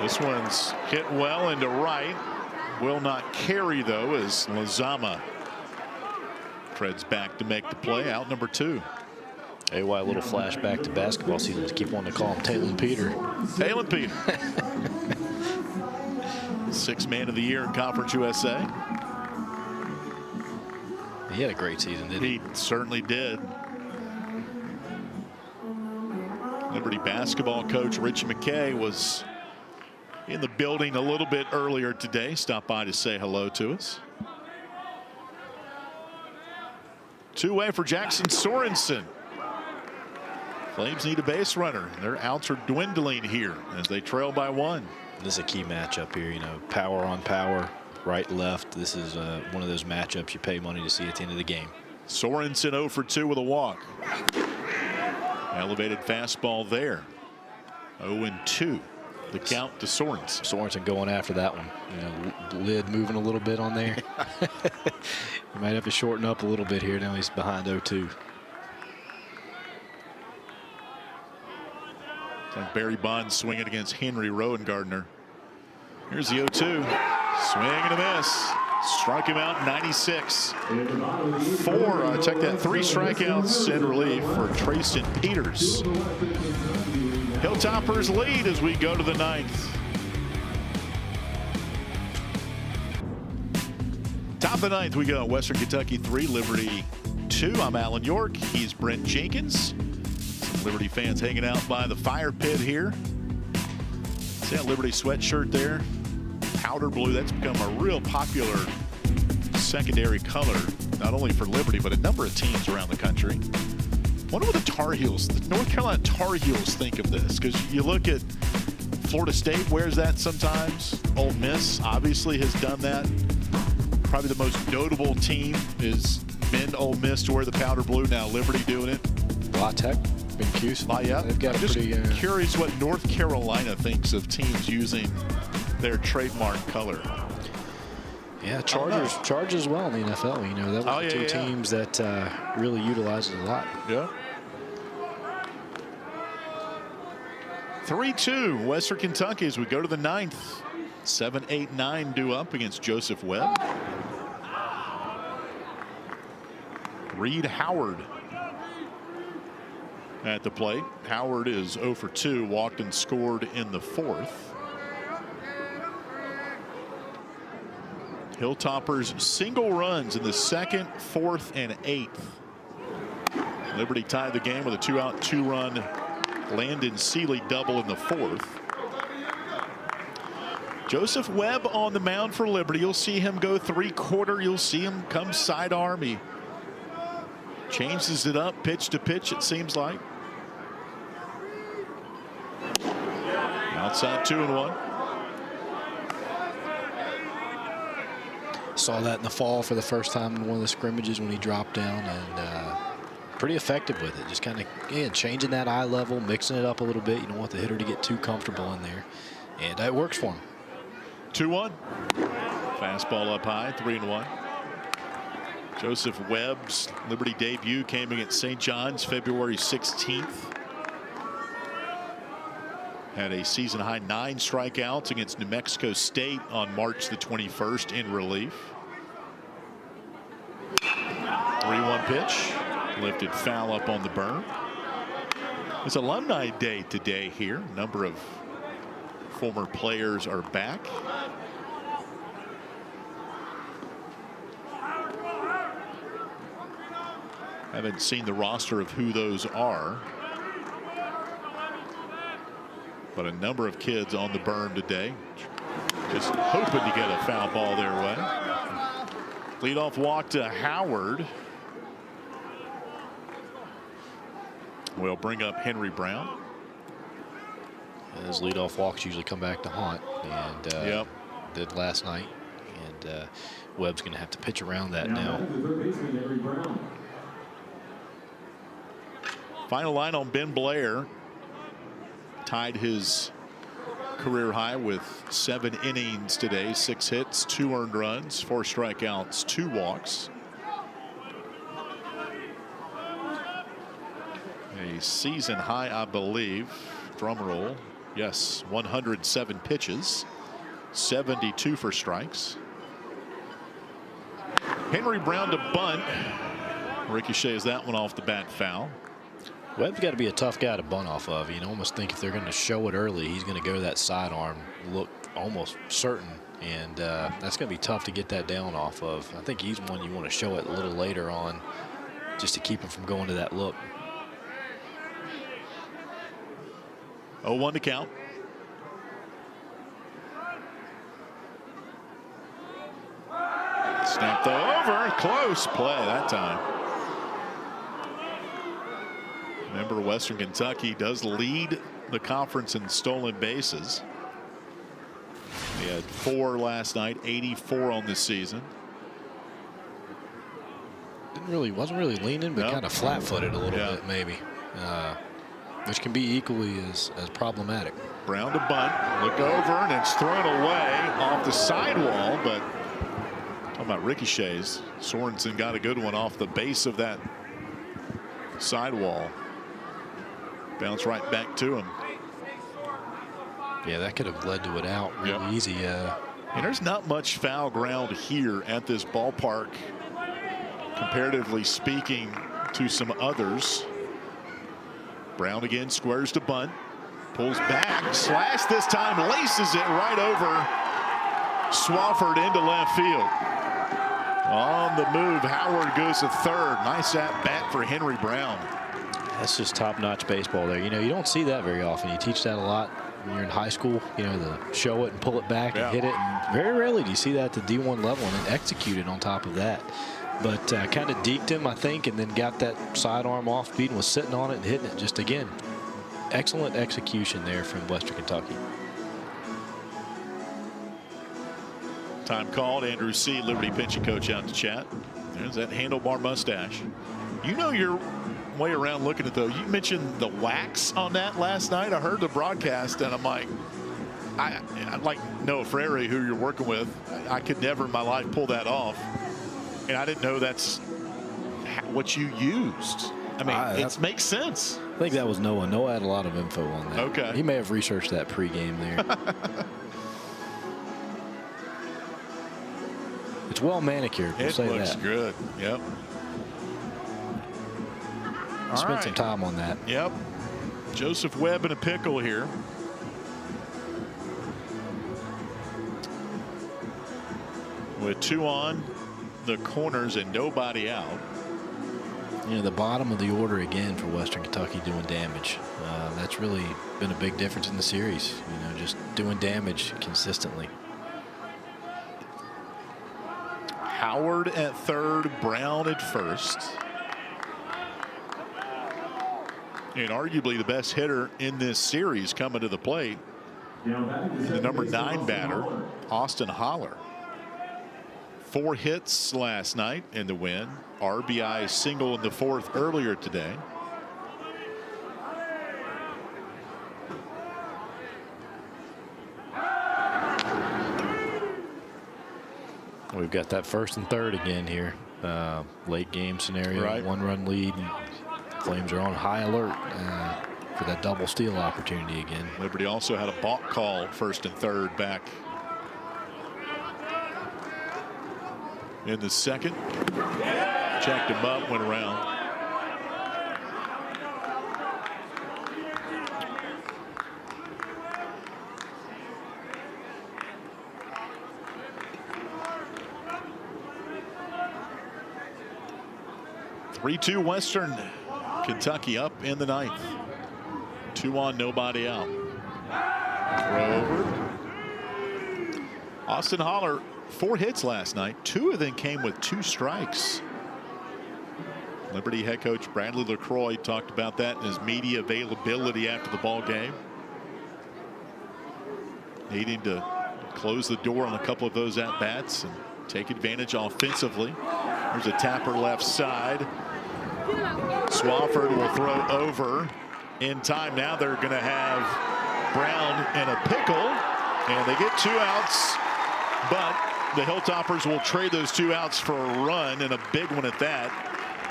This one's hit well into right. Will not carry, though, as Lozama treads back to make the play. Out number 2. AY, a little flashback to basketball season. Just keep wanting to call him Talon Peter. Talon Peter. 6th man of the year in Conference USA. He had a great season, didn't he? He certainly did. Liberty basketball coach Rich McKay was in the building a little bit earlier today. Stopped by to say hello to us. Two-way for Jackson Sorensen. Flames need a base runner. Their outs are dwindling here as they trail by 1. This is a key matchup here. You know, power on power, right, left. This is one of those matchups you pay money to see at the end of the game. Sorensen 0 for 2 with a walk. Elevated fastball there. 0-2. The count to Sorensen. Sorensen going after that one. You know, lid moving a little bit on there. You might have to shorten up a little bit here. Now he's behind 0-2. It's like Barry Bonds swinging against Henry Rowan-Gardner. Here's the 0-2. Swing and a miss. Struck him out 96. 3 strikeouts in relief for Trayson Peters. Hilltoppers lead as we go to the 9th. Top of the 9th we go. Western Kentucky 3, Liberty 2. I'm Alan York. He's Brent Jenkins. Some Liberty fans hanging out by the fire pit here. See that Liberty sweatshirt there? Powder blue. That's become a real popular secondary color, not only for Liberty, but a number of teams around the country. Wonder what the Tar Heels, the North Carolina Tar Heels, think of this, because you look at Florida State wears that sometimes. Ole Miss obviously has done that. Probably the most notable team is been Ole Miss to wear the powder blue. Now Liberty doing it. La Tech, been cute. Yeah, They've got I'm a just pretty curious what North Carolina thinks of teams using their trademark color. Yeah, Chargers as well in the NFL. You know, that was the two teams that really utilized it a lot. Yeah. 3-2 Western Kentucky as we go to the 9th. 7, 8, 9 due up against Joseph Webb. Reed Howard at the plate. Howard is 0 for 2, walked and scored in the 4th. Hilltoppers single runs in the 2nd, 4th, and 8th. Liberty tied the game with a 2-out, 2-run Landon Seeley double in the 4th. Joseph Webb on the mound for Liberty. You'll see him go 3-quarter. You'll see him come sidearm. He changes it up pitch to pitch, it seems like. Outside 2-1. Saw that in the fall for the first time in one of the scrimmages when he dropped down, and pretty effective with it. Just kind of, again, changing that eye level, mixing it up a little bit. You don't want the hitter to get too comfortable in there, and it works for him. 2-1. Fastball up high, 3-1. Joseph Webb's Liberty debut came against St. John's February 16th. Had a season high 9 strikeouts against New Mexico State on March the 21st in relief. 3-1 pitch. Lifted foul up on the berm. It's Alumni Day today here. A number of former players are back. Haven't seen the roster of who those are, but a number of kids on the berm today. Just hoping to get a foul ball their way. Leadoff walk to Howard. We'll bring up Henry Brown. His leadoff walks usually come back to haunt, and did last night. And Webb's going to have to pitch around that now. Final line on Ben Blair. Tied his career high with 7 innings today. 6 hits, 2 earned runs, 4 strikeouts, 2 walks. A season high, I believe. Drum roll. Yes, 107 pitches, 72 for strikes. Henry Brown to bunt. Ricochets that one off the bat foul. Webb's got to be a tough guy to bunt off of. You almost think if they're going to show it early, he's going to go that sidearm look almost certain, and that's going to be tough to get that down off of. I think he's one you want to show it a little later on just to keep him from going to that look. 0-1 to count. Snapped over. Close play that time. Remember, Western Kentucky does lead the conference in stolen bases. He had 4 last night, 84 on this season. Wasn't really leaning, but Nope. kind of flat-footed a little Yeah. bit maybe, which can be equally as problematic. Brown to bunt, look over, and it's thrown away off the sidewall, but talking about ricochets, Sorensen got a good one off the base of that sidewall. Bounce right back to him. Yeah, that could have led to it out really Yep. easy. And there's not much foul ground here at this ballpark, comparatively speaking to some others. Brown again squares to bunt, pulls back, slash this time, laces it right over Swafford into left field. On the move, Howard goes to third. Nice at bat for Henry Brown. That's just top-notch baseball there. You don't see that very often. You teach that a lot when you're in high school, the show it and pull it back and hit it. And very rarely do you see that at the D1 level and then execute it on top of that. But kind of deked him, I think, and then got that sidearm off speed and was sitting on it and hitting it. Just, again, excellent execution there from Western Kentucky. Time called. Andrew C., Liberty pitching coach, out to chat. There's that handlebar mustache. You know your way around looking at those. You mentioned the wax on that last night. I heard the broadcast, and I'm like, I like Noah Frary, who you're working with. I could never in my life pull that off. And I didn't know that's what you used. I mean, it makes sense. I think that was Noah. Noah had a lot of info on that. Okay. He may have researched that pregame there. It's well manicured. We'll say It looks that. good. Yep. Spent some time on that. Yep. Joseph Webb in a pickle here. With 2 on the corners and nobody out. The bottom of the order again for Western Kentucky doing damage. That's really been a big difference in the series. Just doing damage consistently. Howard at third, Brown at first. And arguably the best hitter in this series coming to the plate. The number 9 batter, Austin Holler. 4 hits last night in the win. RBI single in the 4th earlier today. We've got that first and third again here. Late game scenario, Right. 1-run lead. Flames are on high alert for that double steal opportunity again. Liberty also had a balk call first and third back in the 2nd. Checked him up, went around. (3-2) Western Kentucky up in the 9th. 2 on, nobody out. Throw over. Austin Holler, 4 hits last night. 2 of them came with 2 strikes. Liberty head coach Bradley LaCroix talked about that in his media availability after the ball game. Needing to close the door on a couple of those at-bats and take advantage offensively. There's a tapper left side. Swafford will throw over in time. Now they're going to have Brown in a pickle, and they get 2 outs, but the Hilltoppers will trade those 2 outs for a run, and a big one at that,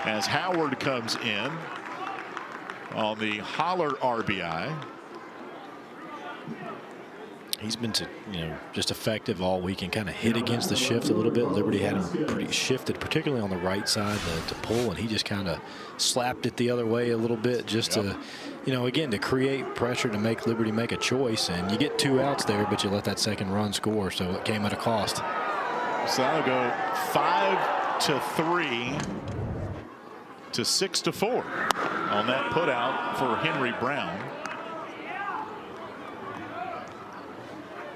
as Howard comes in on the Holler RBI. He's been, just effective all week and kind of hit against the shift a little bit. Liberty had him pretty shifted, particularly on the right side to pull, and he just kind of slapped it the other way a little bit just to, again, to create pressure to make Liberty make a choice. And you get 2 outs there, but you let that second run score, so it came at a cost. So that'll go 5-3 to 6-4 on that put out for Henry Brown.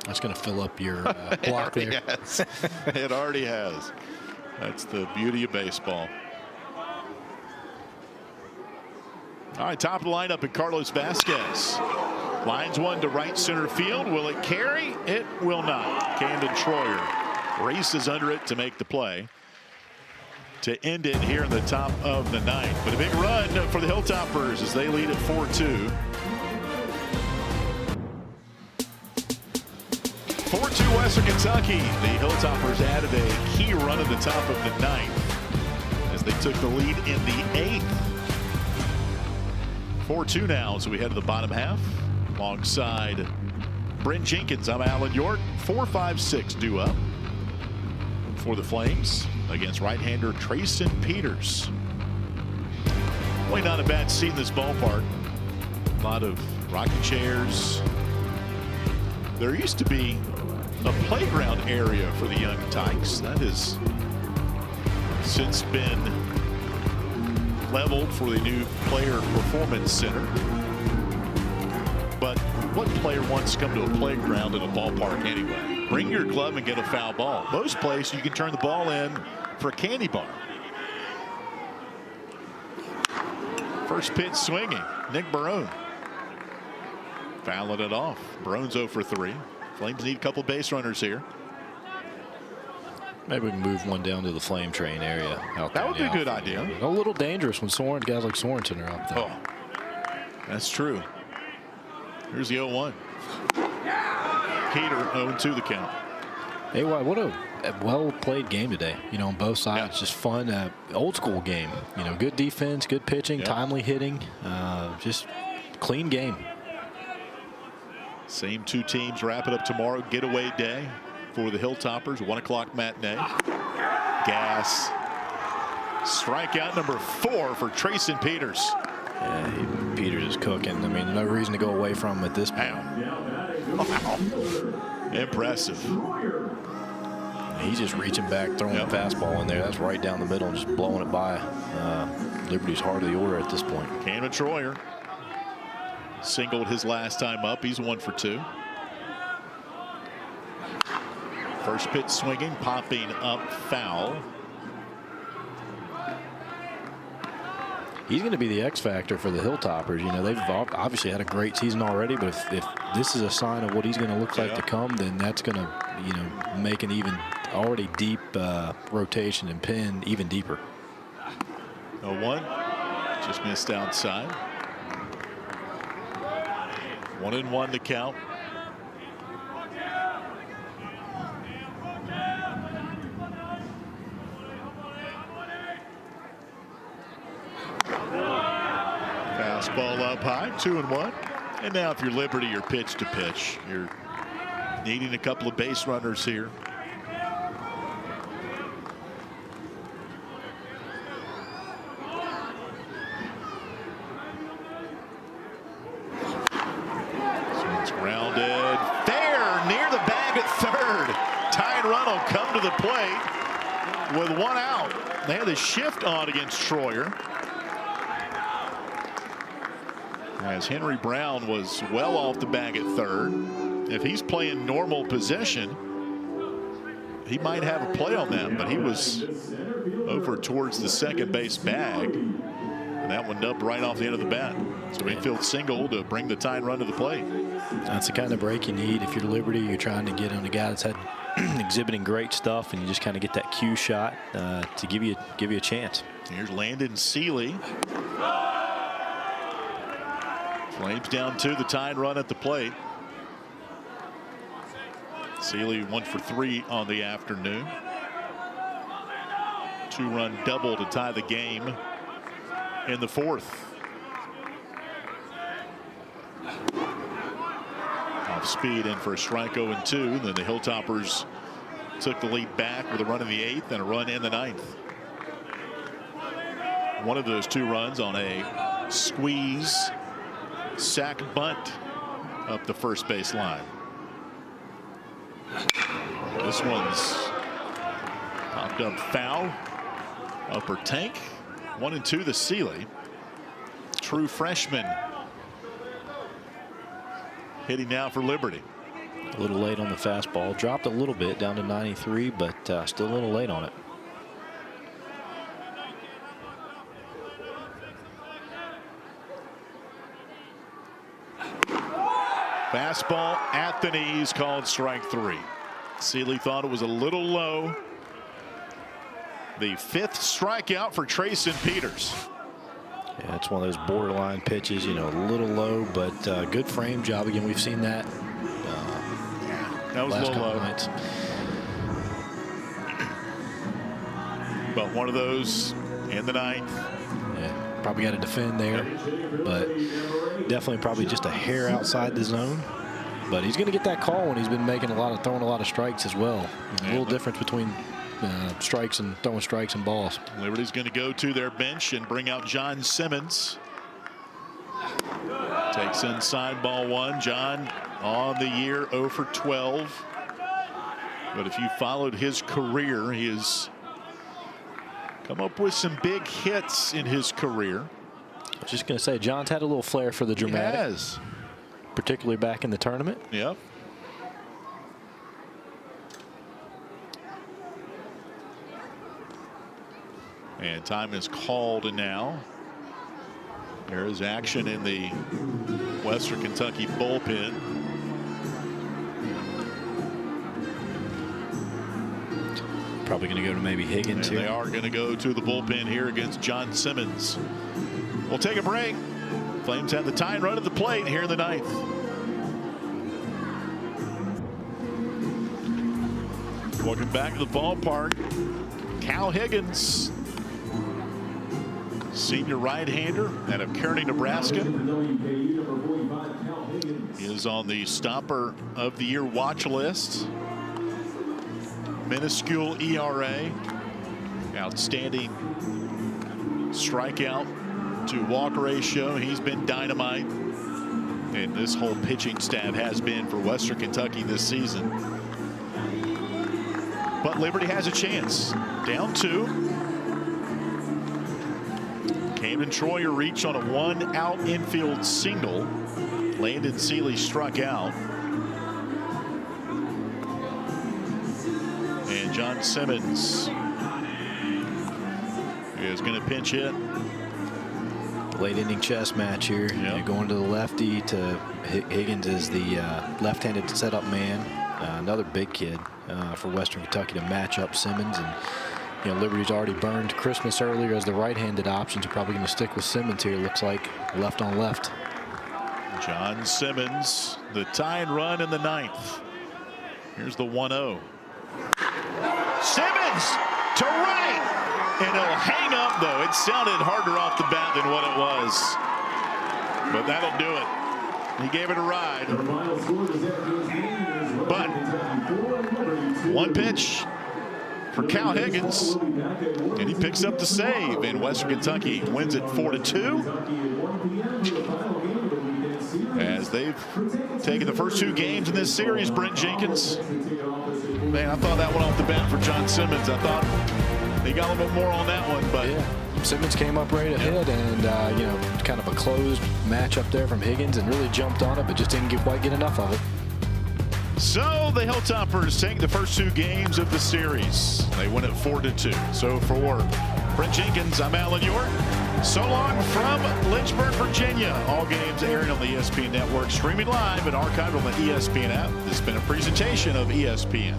That's going to fill up your block there. Yes, it already has. That's the beauty of baseball. All right, top of the lineup at Carlos Vasquez. Lines one to right center field. Will it carry? It will not. Camden Troyer races under it to make the play to end it here in the top of the ninth. But a big run for the Hilltoppers as they lead at 4-2. 4-2 Western Kentucky. The Hilltoppers added a key run at the top of the ninth as they took the lead in the eighth. 4-2 now, so we head to the bottom half. Alongside Brent Jenkins, I'm Alan York. 4-5-6 due up for the Flames against right-hander Trayson Peters. Boy, not a bad seat in this ballpark. A lot of rocking chairs. There used to be a playground area for the young Tykes. That has since been leveled for the new Player Performance Center. But what player wants to come to a playground in a ballpark anyway? Bring your glove and get a foul ball. Most places you can turn the ball in for a candy bar. First pitch swinging. Nick Barone fouling it off. Barone's 0 for 3. Flames need a couple base runners here. Maybe we can move one down to the Flame Train area out there. That would be a good idea. A little dangerous when guys like Sorensen are up there. Oh, that's true. Here's the 0-1. Peter 0-2 the count. Hey, what a well-played game today. On both sides. Yeah. Just fun, old school game. Good defense, good pitching, Yeah. timely hitting. Just clean game. Same two teams wrap it up tomorrow. Getaway day for the Hilltoppers. 1 o'clock matinee. Gas. Strikeout number 4 for Trayson Peters. Yeah, Peters is cooking. I mean, no reason to go away from him at this point. Wow. Impressive. He's just reaching back, throwing a fastball in there. That's right down the middle and just blowing it by Liberty's heart of the order at this point. Camden Troyer singled his last time up. He's 1 for 2. First pitch swinging, popping up foul. He's going to be the X factor for the Hilltoppers. They've obviously had a great season already, but if this is a sign of what he's going to look like to come, then that's going to, make an even already deep rotation and pin even deeper. 0-1, just missed outside. 1-1 the count. Fastball up high, 2-1. And now if you're Liberty, you're pitch to pitch. You're needing a couple of base runners here. So it's grounded fair near the bag at third. Tying run will come to the plate with 1 out. They had the shift on against Troyer, as Henry Brown was well off the bag at third. If he's playing normal possession, he might have a play on that, but he was over towards the second base bag, and that one dubbed right off the end of the bat. So infield single to bring the tying run to the plate. That's the kind of break you need if you're Liberty. You're trying to get on a guy that's had exhibiting great stuff, and you just kind of get that cue shot to give you a chance. Here's Landon Seeley. Flames down 2, the tying run at the plate. Seeley 1 for 3 on the afternoon. 2-run double to tie the game in the 4th. off speed in for a strike 0-2. Then the Hilltoppers took the lead back with a run in the 8th and a run in the 9th. One of those 2 runs on a squeeze sack bunt up the first base line. This one's popped up foul. Upper tank. 1-2 the Seeley. True freshman hitting now for Liberty. A little late on the fastball. Dropped a little bit down to 93, but still a little late on it. Fastball at the knees, called strike 3. Seeley thought it was a little low. The 5th strikeout for Trayson Peters. Yeah, it's one of those borderline pitches, you know, a little low, but good frame job. Again, we've seen that. That was a little low. Nights. But one of those in the 9th. Yeah, probably got to defend there, but definitely probably just a hair outside the zone. But he's going to get that call when he's been making throwing a lot of strikes as well. A little difference between strikes and throwing strikes and balls. Liberty's going to go to their bench and bring out John Simmons. Takes inside ball 1. John on the year 0 for 12. But if you followed his career, he has come up with some big hits in his career. I was just going to say, John's had a little flair for the dramatic. He has. Particularly back in the tournament. Yep. And time is called now. There is action in the Western Kentucky bullpen. Probably going to go to maybe Higgins And here. they are going to go to the bullpen here against John Simmons. We'll take a break. Flames have the tying run at the plate here in the 9th. Welcome back to the ballpark. Cal Higgins, senior right-hander out of Kearney, Nebraska, is on the Stopper of the Year watch list. Minuscule ERA, outstanding strikeout to walk ratio. He's been dynamite, and this whole pitching staff has been for Western Kentucky this season. But Liberty has a chance. Down 2. Camden Troyer reached on a 1-out infield single. Landon Seeley struck out. And John Simmons is going to pinch hit. Late inning chess match here. Yep. Going to the lefty to Higgins is the left-handed setup man. Another big kid for Western Kentucky to match up Simmons. And you know, Liberty's already burned Christmas earlier as the right-handed options. Are probably going to stick with Simmons here. Looks like left on left. John Simmons, the tying run in the 9th. Here's the 1-0. Simmons to right. And he'll hang up, though. It sounded harder off the bat than what it was. But that'll do it. He gave it a ride. But one pitch for Cal Higgins, and he picks up the save, and Western Kentucky wins it 4-2. As they've taken the first 2 games in this series, Brent Jenkins. Man, I thought that one off the bat for John Simmons. I thought he got a little bit more on that one, but yeah, Simmons came up right ahead, and you know, kind of a closed match up there from Higgins, and really jumped on it, but just didn't quite get enough of it. So the Hilltoppers take the first 2 games of the series. They win it 4-2. So for Brent Jenkins, I'm Alan York. So long from Lynchburg, Virginia. All games airing on the ESPN Network, streaming live and archived on the ESPN app. This has been a presentation of ESPN.